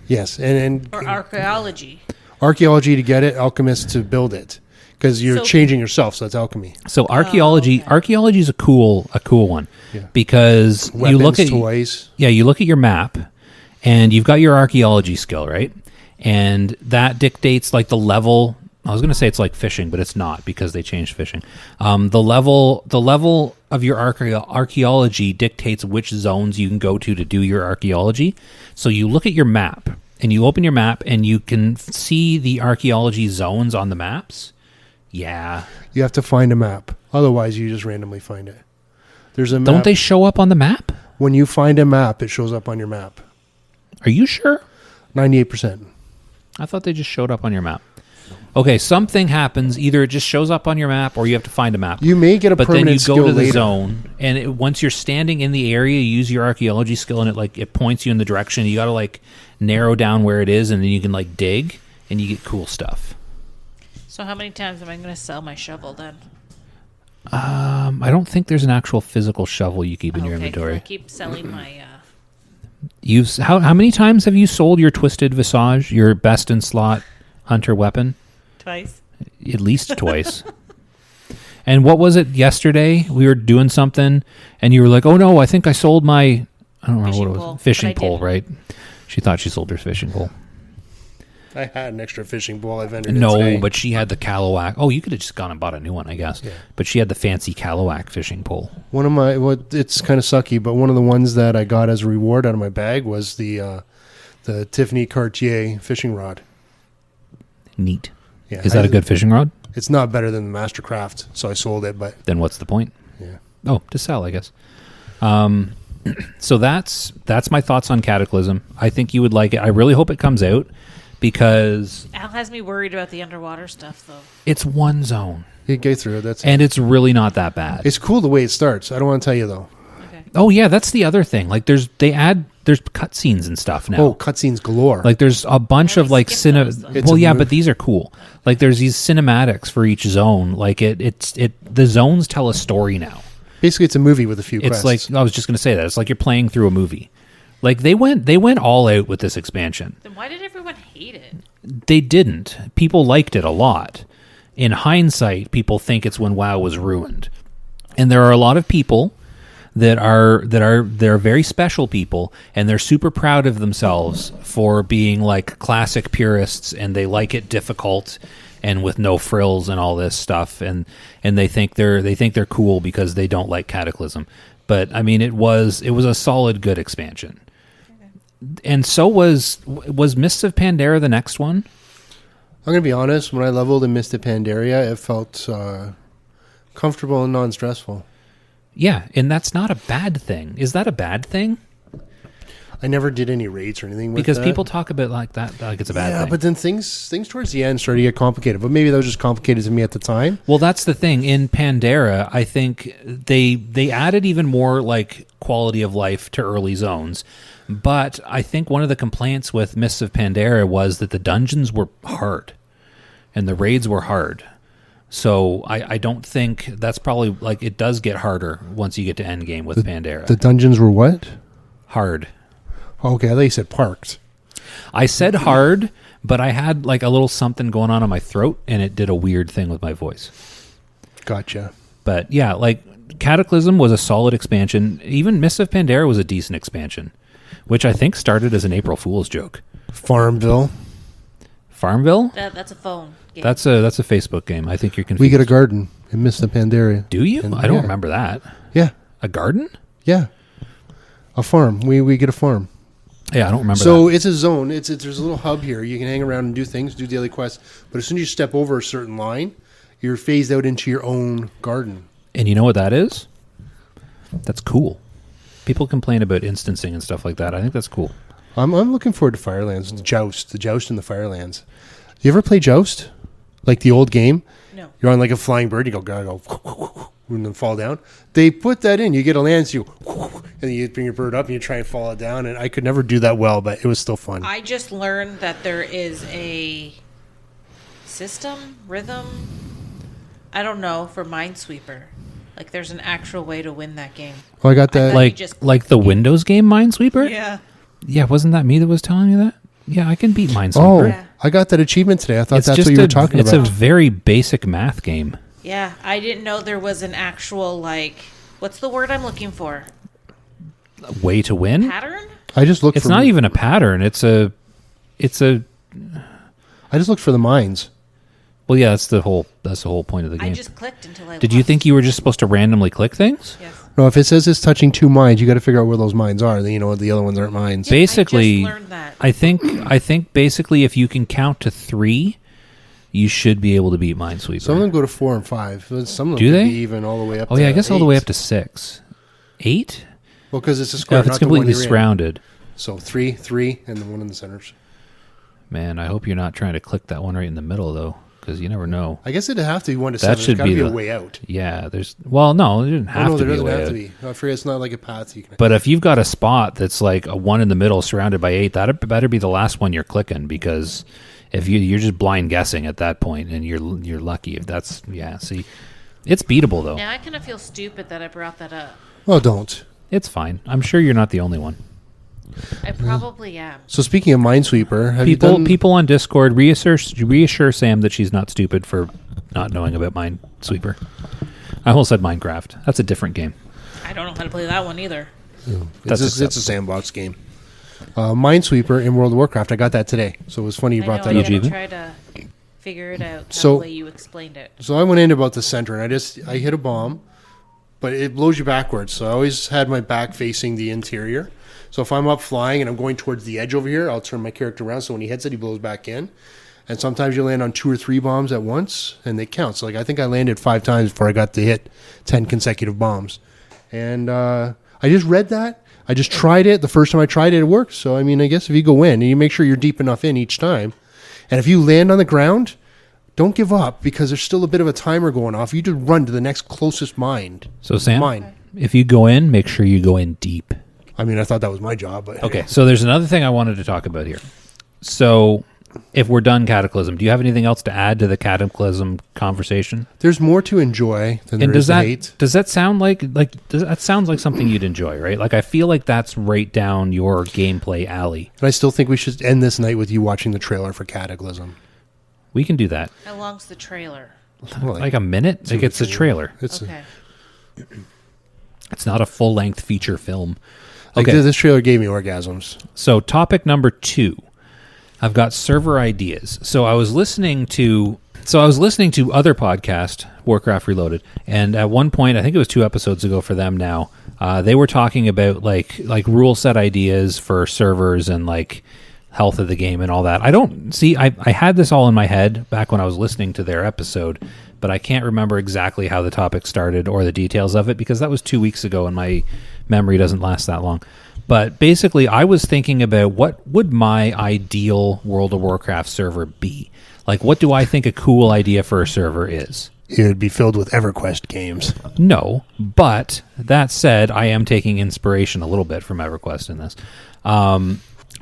Yes. And or archaeology. Archaeology to get it, alchemist to build it. Because you're changing yourself, so that's alchemy. So archaeology is a cool one, because weapons, you look at toys. Yeah, you look at your map, and you've got your archaeology skill, right? And that dictates like the level. I was going to say it's like fishing, but it's not because they changed fishing. The level of your archaeology dictates which zones you can go to do your archaeology. So you look at your map, and you open your map, and you can see the archaeology zones on the maps. Yeah. You have to find a map. Otherwise, you just randomly find it. There's a map. Don't they show up on the map? When you find a map, it shows up on your map. Are you sure? 98%. I thought they just showed up on your map. Okay, something happens. Either it just shows up on your map or you have to find a map. You may get a permanent skill later. But then you go to the zone, and once you're standing in the area, you use your archaeology skill, and it points you in the direction. You got to like narrow down where it is, and then you can like dig, and you get cool stuff. So how many times am I going to sell my shovel then? I don't think there's an actual physical shovel you keep in your inventory. I keep selling my... How many times have you sold your Twisted Visage, your best in slot hunter weapon? Twice. At least twice. And what was it yesterday? We were doing something, and you were like, oh no, I think I sold my... I don't remember what it was. Fishing pole, right? She thought she sold her fishing pole. I had an extra fishing pole I've entered. No, but she had the Callowak. Oh, you could have just gone and bought a new one, I guess. Yeah. But she had the fancy Callowak fishing pole. One of my, it's kind of sucky, but one of the ones that I got as a reward out of my bag was the Tiffany Cartier fishing rod. Neat. Yeah, Is that a good fishing rod? It's not better than the Mastercraft, so I sold it. But then what's the point? Yeah. Oh, to sell, I guess. So that's my thoughts on Cataclysm. I think you would like it. I really hope it comes out, because Al has me worried about the underwater stuff, though. it's one zone You get through it. That's and it's really not that bad. It's cool the way it starts. I don't want to tell you though. Okay. Oh yeah, that's the other thing. Like there's cutscenes and stuff now. Oh, cutscenes galore. Like there's a bunch I of like skipped those, though. It's well, a yeah, move. but these are cool. Like there's these cinematics for each zone. Like the zones tell a story now. Basically, it's a movie with a few It's quests. like I was just gonna say that. It's like you're playing through a movie. Like they went all out with this expansion. Then why did everyone hate it? They didn't. People liked it a lot. In hindsight, people think it's when WoW was ruined. And there are a lot of people they're very special people, and they're super proud of themselves for being like classic purists, and they like it difficult and with no frills and all this stuff, and they think they're cool because they don't like Cataclysm. But I mean, it was a solid good expansion. And so was Mists of Pandaria the next one? I'm going to be honest. When I leveled in Mist of Pandaria, it felt comfortable and non-stressful. Yeah, and that's not a bad thing. Is that a bad thing? I never did any raids or anything with Because that. people talk about like that like it's a bad yeah, thing. but then things towards the end started to get complicated. But maybe that was just complicated to me at the time. Well, that's the thing. In Pandera, I think they added even more like quality of life to early zones. But I think one of the complaints with Mists of Pandaria was that the dungeons were hard and the raids were hard. So I don't think that's probably like it does get harder once you get to endgame with Pandera. The dungeons were what? Hard. Okay, I thought you said parked. I said hard, but I had like a little something going on in my throat and it did a weird thing with my voice. Gotcha. But yeah, like Cataclysm was a solid expansion. Even Mists of Pandaria was a decent expansion, which I think started as an April Fool's joke. Farmville. Farmville? That's a phone game. That's a Facebook game. I think you're confused. We get a garden in Mist of Pandaria. Do you? And- I don't yeah. remember that. Yeah, A garden? yeah. A farm. We get a farm. Yeah, I don't remember So that. it's a zone. There's a little hub here. You can hang around and do things, do daily quests. But as soon as you step over a certain line, you're phased out into your own garden. And you know what that is? That's cool. People complain about instancing and stuff like that. I think that's cool. I'm looking forward to Firelands. The Joust in the Firelands. You ever play Joust? Like the old game? No. You're on like a flying bird. You gotta go and then fall down. They put that in. You get a lance, and then you bring your bird up and you try and fall it down. And I could never do that well, but it was still fun. I just learned that there is a rhythm, I don't know, for Minesweeper. Like there's an actual way to win that game. Oh, I got that. Like- just Like the Windows game Minesweeper? Yeah. Yeah, wasn't that me that was telling you that? Yeah, I can beat oh, Minesweeper. Yeah. I got that achievement today. I thought It's that's just what you were talking it's about. a very basic math game. Yeah, I didn't know there was an actual, like, what's the word I'm looking for? Way to win? Pattern? I just looked. It's for, not even a pattern. It's a I just looked for the mines. well, yeah. That's the whole point of the I game. just clicked until I Did you lost. think you were just supposed to randomly click things? Yes. No, if it says it's touching two mines, you got to figure out where those mines are. Then you know the other ones aren't mines. Basically, I just learned that. I think basically if you can count to 3, you should be able to beat Minesweeper. Some of them go to 4 and 5. Some of them Do could they? be even all the way up. Oh to yeah, I guess all the way 8. up to 6, 8. Well, because it's a Yeah, square. if it's not the one completely you're in. surrounded. So 3, 3, and the one in the centers. Man, I hope you're not trying to click that one right in the middle though, because you never know. I guess it'd have to be 1 to That 7. should There's got to be be a the- way out. Yeah, there's no, it didn't have Oh, no, to there be a doesn't way have out. to be. I forget it's not like a path you can. But if you've got a spot that's like a 1 in the middle surrounded by 8, that better be the last one you're clicking, because if you're just blind guessing at that point, and you're lucky if that's See, it's beatable though. Now I kind of feel stupid that I brought that up. Well, don't. It's fine. I'm sure you're not the only one. I probably am. So speaking of Minesweeper, have you done? People on Discord reassure Sam that she's not stupid for not knowing about Minesweeper. I almost said Minecraft. That's a different game. I don't know how to play that one either. That's it's a sandbox game. Minesweeper in World of Warcraft. I got that today, so it was funny you brought I that know, up. I Did you gotta try to figure it out So- the way you explained it. So I went in about the center, and I hit a bomb, but it blows you backwards. So I always had my back facing the interior. So if I'm up flying and I'm going towards the edge over here, I'll turn my character around. So when he hits it, he blows back in. And sometimes you land on 2 or 3 bombs at once, and they count. So like I think I landed 5 times before I got to hit 10 consecutive bombs. And I just read that. I just tried it. The first time I tried it, it worked. So I mean, I guess if you go in and you make sure you're deep enough in each time, And if you land on the ground, don't give up because there's still a bit of a timer going off. You just run to the next closest mine. So Sam, Mine. if you go in, make sure you go in deep. I mean, I thought that was my job. But Okay, so there's another thing I wanted to talk about here. So if we're done Cataclysm, do you have anything else to add to the Cataclysm conversation? There's more to enjoy than there And is to hate. does that sound like that sounds like something you'd enjoy, right? Like I feel like that's right down your gameplay alley. And I still think we should end this night with you watching the trailer for Cataclysm. We can do that. How long's the trailer? Well, Like a minute? Like it's a trailer. It's Okay. It's not a full-length feature film. like Okay. this trailer gave me orgasms. So topic number 2. I've got server ideas. So I was listening to other podcast, Warcraft Reloaded, and at one point, I think it was 2 episodes ago for them now, they were talking about like rule set ideas for servers and like health of the game and all that. I had this all in my head back when I was listening to their episode, but I can't remember exactly how the topic started or the details of it because that was 2 weeks ago and my memory doesn't last that long. But basically, I was thinking about what would my ideal World of Warcraft server be? Like, what do I think a cool idea for a server is? It would be filled with EverQuest games. No, but that said, I am taking inspiration a little bit from EverQuest in this.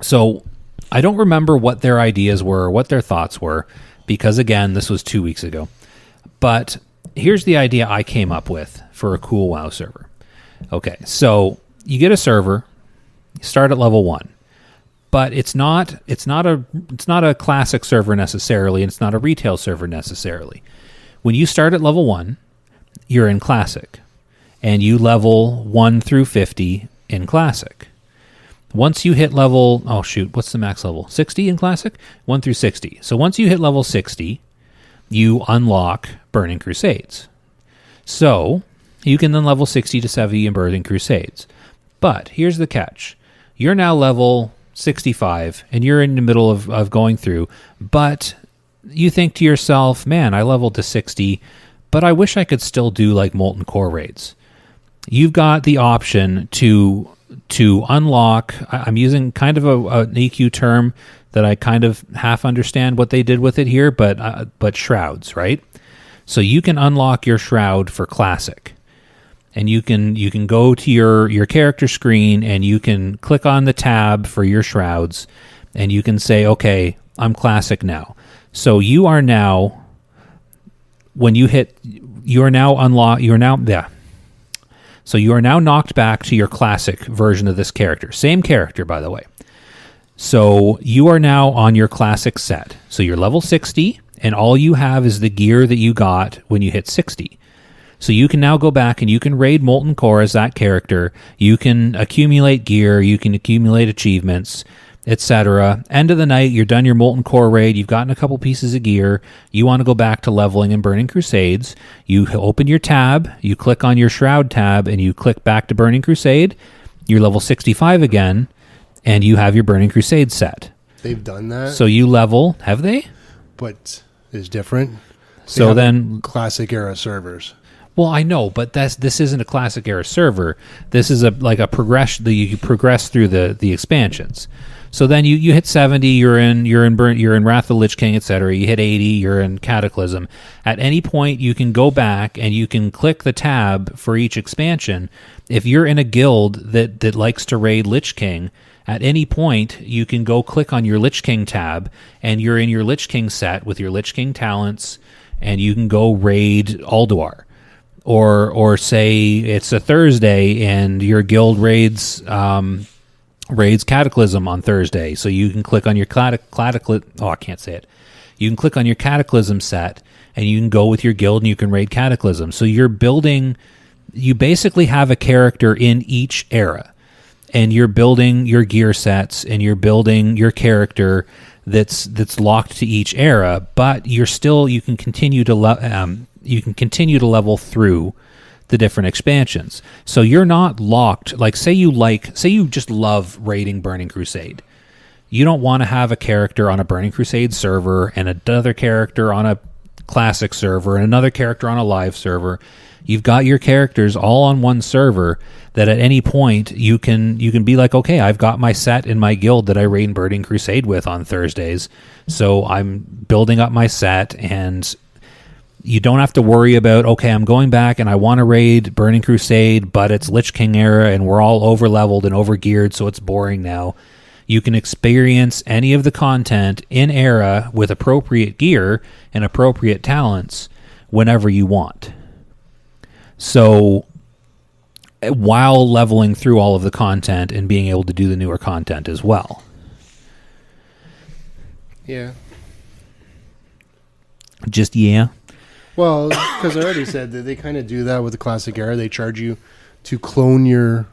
So I don't remember what their ideas were or what their thoughts were because, again, this was 2 weeks ago. But here's the idea I came up with for a cool WoW server. Okay, so you get a server, you start at level 1. But it's not a classic server necessarily, and it's not a retail server necessarily. When you start at level 1, you're in classic, and you level 1 through 50 in classic. Once you hit level, what's the max level? 60 in classic? 1 through 60. So once you hit level 60, you unlock Burning Crusades. So you can then level 60 to 70 in Burning Crusades. But here's the catch. You're now level 65 and you're in the middle of going through, but you think to yourself, man, I leveled to 60, but I wish I could still do like Molten Core raids. You've got the option to unlock, I'm using kind of an EQ term that I kind of half understand what they did with it here, but shrouds, right? So you can unlock your shroud for classic. And you can go to your character screen and you can click on the tab for your shrouds and you can say, okay, I'm classic now. So you are now, when you hit, you are now unlocked, So you are now knocked back to your classic version of this character. Same character, by the way. So you are now on your classic set. So you're level 60 and all you have is the gear that you got when you hit 60. So you can now go back and you can raid Molten Core as that character. You can accumulate gear. You can accumulate achievements, etc. End of the night, you're done your Molten Core raid. You've gotten a couple pieces of gear. You want to go back to leveling and Burning Crusades. You open your tab. You click on your Shroud tab and you click back to Burning Crusade. You're level 65 again, and you have your Burning Crusade set. They've done that. So you level, have they? But it's different. So then, classic era servers. well, I know, but this isn't a classic era server. This is a progression that you progress through the expansions. So then you hit 70, you're in Wrath of the Lich King, etc. You hit 80, you're in Cataclysm. At any point, you can go back and you can click the tab for each expansion. If you're in a guild that likes to raid Lich King, at any point you can go click on your Lich King tab, and you're in your Lich King set with your Lich King talents, and you can go raid Ulduar. Or say it's a Thursday and your guild raids Cataclysm on Thursday, so you can click on your I can't say it. You can click on your Cataclysm set, and you can go with your guild and you can raid Cataclysm. So you basically have a character in each era, and you're building your gear sets and you're building your character that's locked to each era, but you can continue to level through the different expansions. So you're not locked. Like say you just love raiding Burning Crusade. You don't want to have a character on a Burning Crusade server and another character on a classic server and another character on a live server. You've got your characters all on one server that at any point you can be like, okay, I've got my set in my guild that I raid Burning Crusade with on Thursdays. So I'm building up my set, and you don't have to worry about, okay, I'm going back and I want to raid Burning Crusade, but it's Lich King era and we're all over-leveled and over-geared, so it's boring now. You can experience any of the content in era with appropriate gear and appropriate talents whenever you want. So while leveling through all of the content and being able to do the newer content as well. Yeah. Just, yeah. Well, because I already said that they kind of do that with the classic era. They charge you to clone your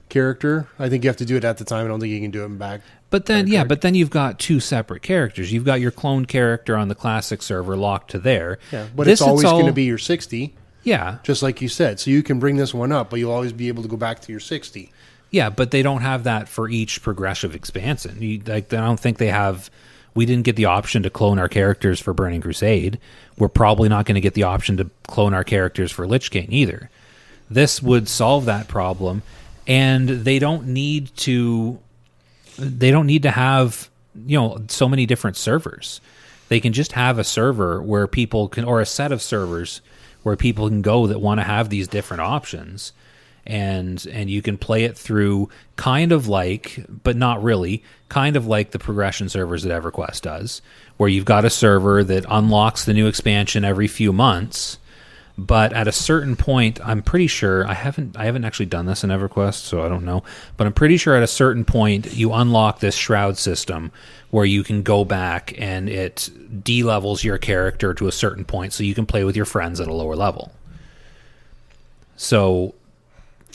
character. I think you have to do it at the time. I don't think you can do it back. But then, yeah, but then you've got two separate characters. You've got your cloned character on the classic server locked to there. Yeah, but it's always going to be your 60. Yeah. Just like you said. So you can bring this one up, but you'll always be able to go back to your 60. Yeah, but they don't have that for each progressive expansion. I don't think they have... We didn't get the option to clone our characters for Burning Crusade. We're probably not going to get the option to clone our characters for Lich King either. This would solve that problem, and they don't need to have, so many different servers. They can just have a server where people can, or a set of servers where people can go that want to have these different options. And you can play it through kind of like, but not really, kind of like the progression servers that EverQuest does, where you've got a server that unlocks the new expansion every few months. But at a certain point, I'm pretty sure, I haven't actually done this in EverQuest, so I don't know, but I'm pretty sure at a certain point you unlock this shroud system where you can go back and it de-levels your character to a certain point so you can play with your friends at a lower level. So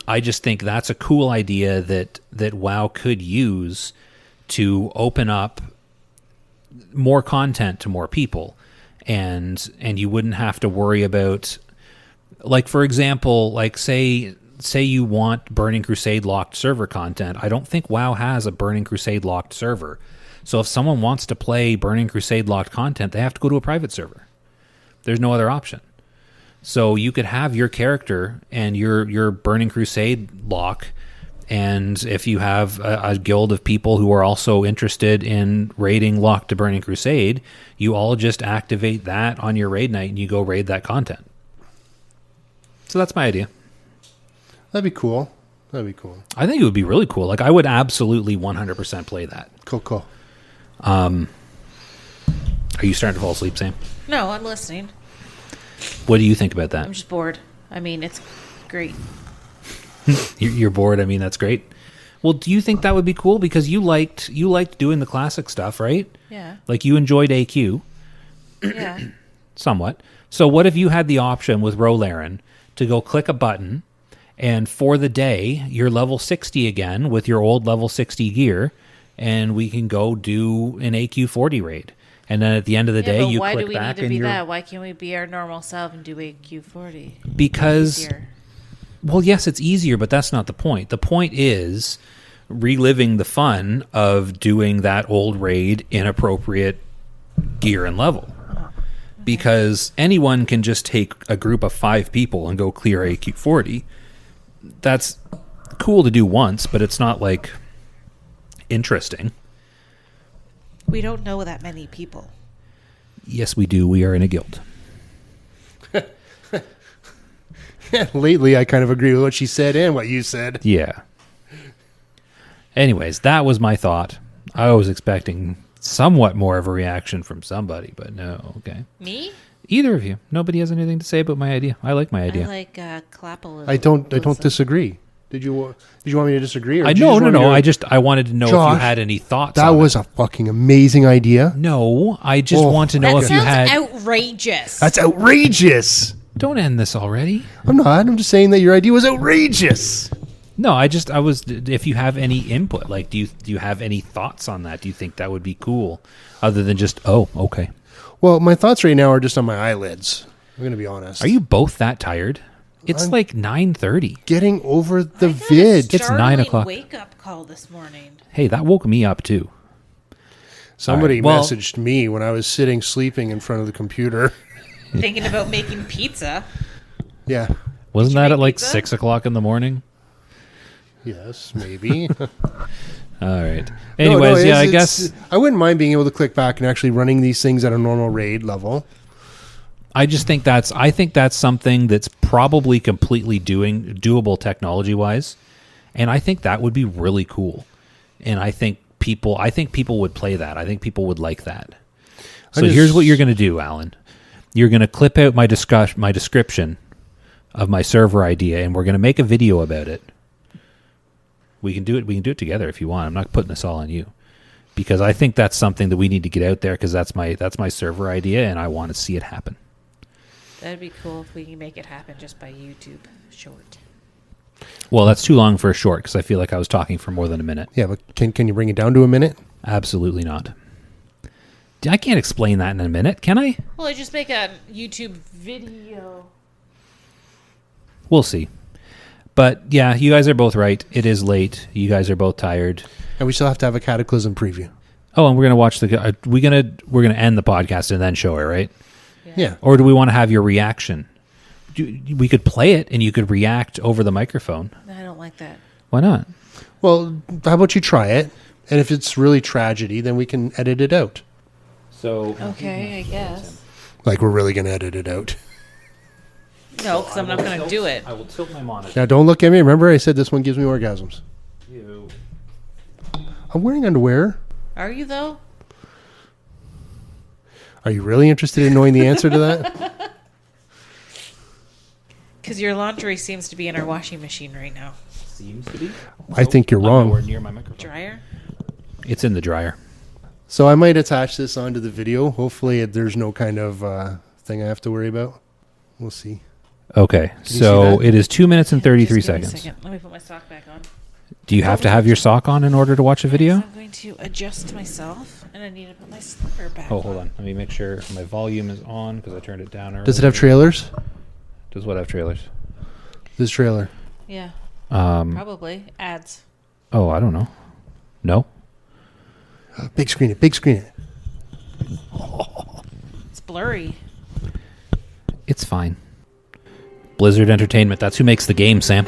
I just think that's a cool idea that WoW could use to open up more content to more people, and you wouldn't have to worry about, like, for example, like say you want Burning Crusade locked server content. I don't think WoW has a Burning Crusade locked server. So if someone wants to play Burning Crusade locked content, they have to go to a private server. There's no other option. So you could have your character and your Burning Crusade lock, and if you have a guild of people who are also interested in raiding locked to Burning Crusade, you all just activate that on your raid night and you go raid that content. So that's my idea. That'd be cool. I think it would be really cool. Like, I would absolutely 100% play that. Cool. Are you starting to fall asleep, Sam? No, I'm listening. What do you think about that? I'm just bored. I mean, it's great. You're bored. I mean, that's great. Well, do you think that would be cool? Because you liked doing the classic stuff, right? Yeah. Like, you enjoyed AQ. Yeah. Somewhat. So what if you had the option with Rolaren to go click a button, and for the day, you're level 60 again with your old level 60 gear, and we can go do an AQ 40 raid. And then at the end of the day, you click back. Why do we need to be that? Why can't we be our normal self and do AQ 40? Because, well, yes, it's easier, but that's not the point. The point is reliving the fun of doing that old raid in appropriate gear and level. Because anyone can just take a group of 5 people and go clear AQ 40. That's cool to do once, but it's not, like, interesting. We don't know that many people. Yes, we do. We are in a guild. Lately, I kind of agree with what she said and what you said. Yeah. Anyways, that was my thought. I was expecting somewhat more of a reaction from somebody, but no. Okay. Me? Either of you. Nobody has anything to say about my idea. I like my idea. I like clap a little. I don't disagree. Did you want me to disagree? Or No. I wanted to know if you had any thoughts. That was a fucking amazing idea. No, I just want to know if you had. That sounds outrageous. That's outrageous. Don't end this already. I'm not. I'm just saying that your idea was outrageous. No, I was. If you have any input, like, do you have any thoughts on that? Do you think that would be cool, other than just okay? Well, my thoughts right now are just on my eyelids. I'm going to be honest. Are you both that tired? It's like 9:30. Getting over the vid. It's 9 o'clock. Wake up call this morning. Hey, that woke me up too. Somebody All right, well, messaged me when I was sleeping in front of the computer. Thinking about making pizza. Yeah. Wasn't you that make at like pizza? 6 o'clock in the morning? Yes, maybe. All right. No, Anyways, no, yeah, I it's- guess I wouldn't mind being able to click back and actually running these things at a normal raid level. I think that's something that's probably completely doable technology wise, and I think that would be really cool. And I think people would play that. I think people would like that. So here's what you're going to do, Alan. You're going to clip out my description of my server idea, and we're going to make a video about it. We can do it. We can do it together if you want. I'm not putting this all on you, because I think that's something that we need to get out there, because that's my server idea, and I want to see it happen. That'd be cool if we can make it happen just by YouTube short. Well, that's too long for a short, because I feel like I was talking for more than a minute. Yeah, but can you bring it down to a minute? Absolutely not. I can't explain that in a minute, can I? Well, I just make a YouTube video. We'll see. But yeah, you guys are both right. It is late. You guys are both tired. And we still have to have a Cataclysm preview. Oh, and we're gonna watch we're gonna end the podcast and then show it, right? Yeah. Or do we want to have your reaction? We could play it and you could react over the microphone. I don't like that. Why not? Well, how about you try it? And if it's really tragedy, then we can edit it out. So Okay, I guess. Like we're really going to edit it out. No, because I'm not going to do it. I will tilt my monitor. Now, don't look at me. Remember, I said this one gives me orgasms. I'm wearing underwear. Are you, though? Are you really interested in knowing the answer to that? Because your laundry seems to be in our washing machine right now. Seems to be. I think you're wrong. Nowhere near my microphone. Dryer? It's in the dryer. So I might attach this onto the video. Hopefully, there's no kind of thing I have to worry about. We'll see. Okay, see so that? it is 2 minutes and 33 Just give me a seconds. second. Let me put my sock back on. Do you have to have your sock on in order to watch a video? I'm going to adjust myself, and I need to put my slipper back Oh, hold on. Let me make sure my volume is on because I turned it down earlier. Does it have trailers? Does what have trailers? This trailer. Yeah, Um, probably. Ads. oh, I don't know. No? Big screen it. Big screen it. It's blurry. It's fine. Blizzard Entertainment. That's who makes the game, Sam.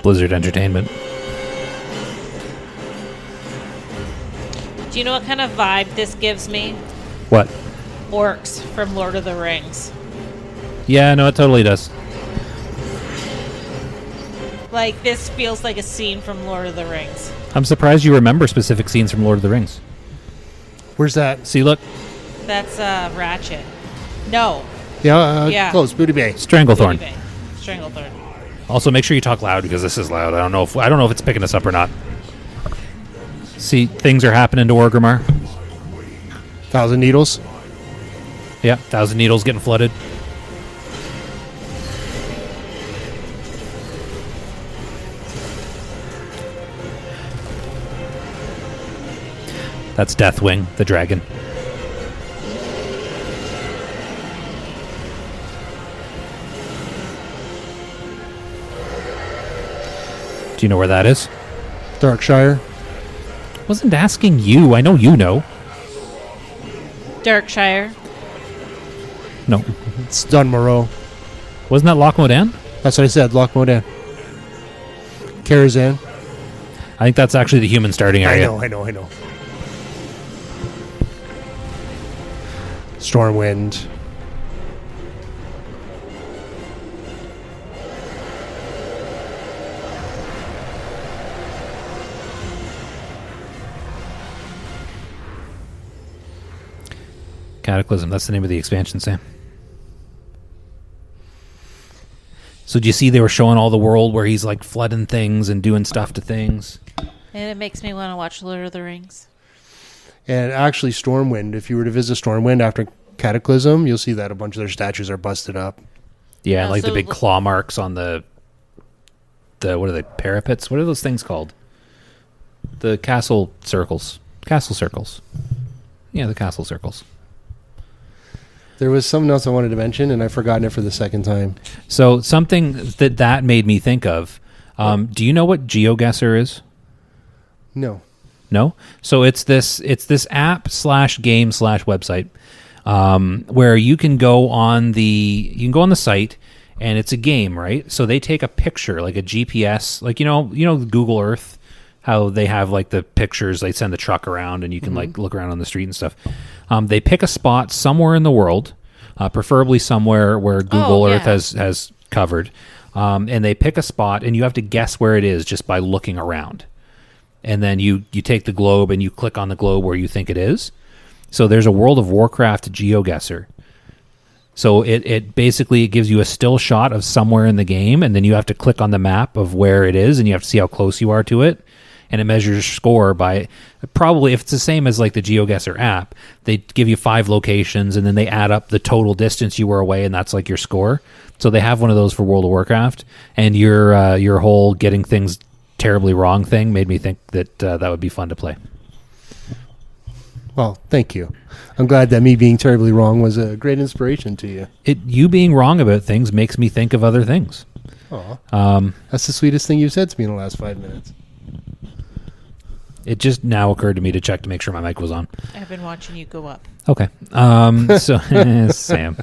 Blizzard Entertainment. Do you know what kind of vibe this gives me? What? Orcs from Lord of the Rings. Yeah, no, it totally does. Like, this feels like a scene from Lord of the Rings. I'm surprised you remember specific scenes from Lord of the Rings. Where's that? See, look. That's Ratchet. No. Yeah, Yeah. close. Booty Bay. Stranglethorn. Booty Bay. Stranglethorn. Also, make sure you talk loud because this is loud. I don't know if it's picking us up or not. See, things are happening to Orgrimmar. 1,000 needles. Yeah, 1,000 needles getting flooded. That's Deathwing, the dragon. Do you know where that is? Darkshire. Wasn't asking you. I know you know. Darkshire. No. It's Dunmorrow. Wasn't that Loch Modan? That's what I said. Loch Modan. Karazhan. I think that's actually the human starting area. I know. Stormwind. Cataclysm. That's the name of the expansion, Sam. So do you see they were showing all the world where he's like flooding things and doing stuff to things? And it makes me want to watch Lord of the Rings. And actually, Stormwind, if you were to visit Stormwind after Cataclysm, you'll see that a bunch of their statues are busted up. Yeah, Oh, like the so big l- claw marks on the what are they, parapets? What are those things called? The castle circles. Castle circles. Yeah, the castle circles. There was something else I wanted to mention, and I've forgotten it for the second time. So something that made me think of. Do you know what GeoGuessr is? No. No. So it's this app / game / website where you can go on the site, and it's a game, right? So they take a picture, like a GPS, like you know Google Earth, how they have like the pictures, they send the truck around and you can like look around on the street and stuff. They pick a spot somewhere in the world, preferably somewhere where Google Earth has covered, and they pick a spot and you have to guess where it is just by looking around. And then you take the globe and you click on the globe where you think it is. So there's a World of Warcraft GeoGuessr. So it basically gives you a still shot of somewhere in the game, and then you have to click on the map of where it is, and you have to see how close you are to it. And it measures your score by probably, if it's the same as like the GeoGuessr app, they give you 5 locations, and then they add up the total distance you were away, and that's like your score. So they have one of those for World of Warcraft, and your whole getting things terribly wrong thing made me think that that would be fun to play. Well, thank you. I'm glad that me being terribly wrong was a great inspiration to you. You being wrong about things makes me think of other things. Aw. That's the sweetest thing you've said to me in the last 5 minutes. It just now occurred to me to check to make sure my mic was on. I've been watching you go up. Okay. So Sam.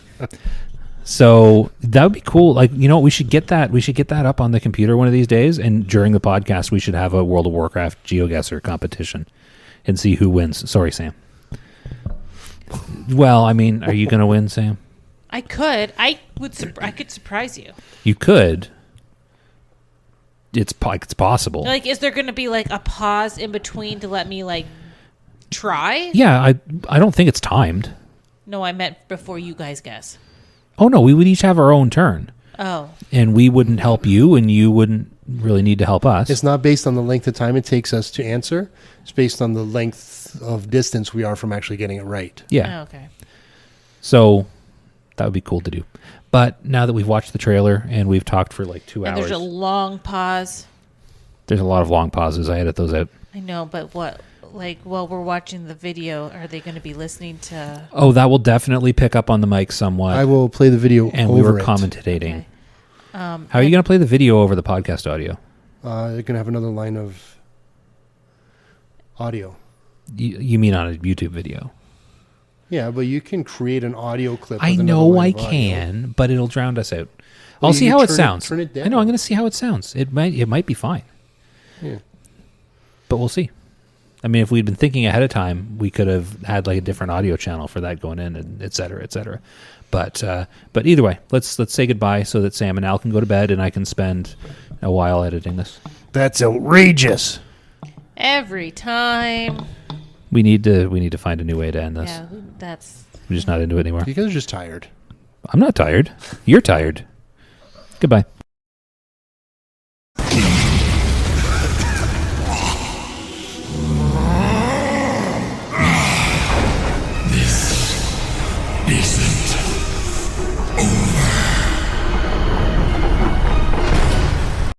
So that would be cool. Like, we should get that. We should get that up on the computer one of these days. And during the podcast, we should have a World of Warcraft GeoGuessr competition and see who wins. Sorry, Sam. Well, I mean, are you going to win, Sam? I could. I could surprise you. You could. It's possible. Like, is there going to be like a pause in between to let me like try? Yeah, I don't think it's timed. No, I meant before you guys guess. Oh no, we would each have our own turn. Oh. And we wouldn't help you, and you wouldn't really need to help us. It's not based on the length of time it takes us to answer. It's based on the length of distance we are from actually getting it right. Yeah. Oh, okay. So that would be cool to do. But now that we've watched the trailer and we've talked for like 2 And hours. there's a long pause. There's a lot of long pauses. I edit those out. I know, but what? Like, while we're watching the video, are they going to be listening to... Oh, that will definitely pick up on the mic somewhat. I will play the video and over we were it. commentating. Okay. How are you going to play the video over the podcast audio? You're going to have another line of audio. You mean on a YouTube video? Yeah, but you can create an audio clip. I with another know line I of audio. can, but it'll drown us out. Well, I'll see you how it turn sounds. turn it down. I know, I'm going to see how it sounds. It might be fine. Yeah. But we'll see. I mean, if we'd been thinking ahead of time, we could have had like a different audio channel for that going in, and et cetera, et cetera. But either way, let's say goodbye so that Sam and Al can go to bed, and I can spend a while editing this. That's outrageous. Every time. We need to find a new way to end this. Yeah, that's... I'm just not into it anymore. You guys are just tired. I'm not tired. You're tired. Goodbye.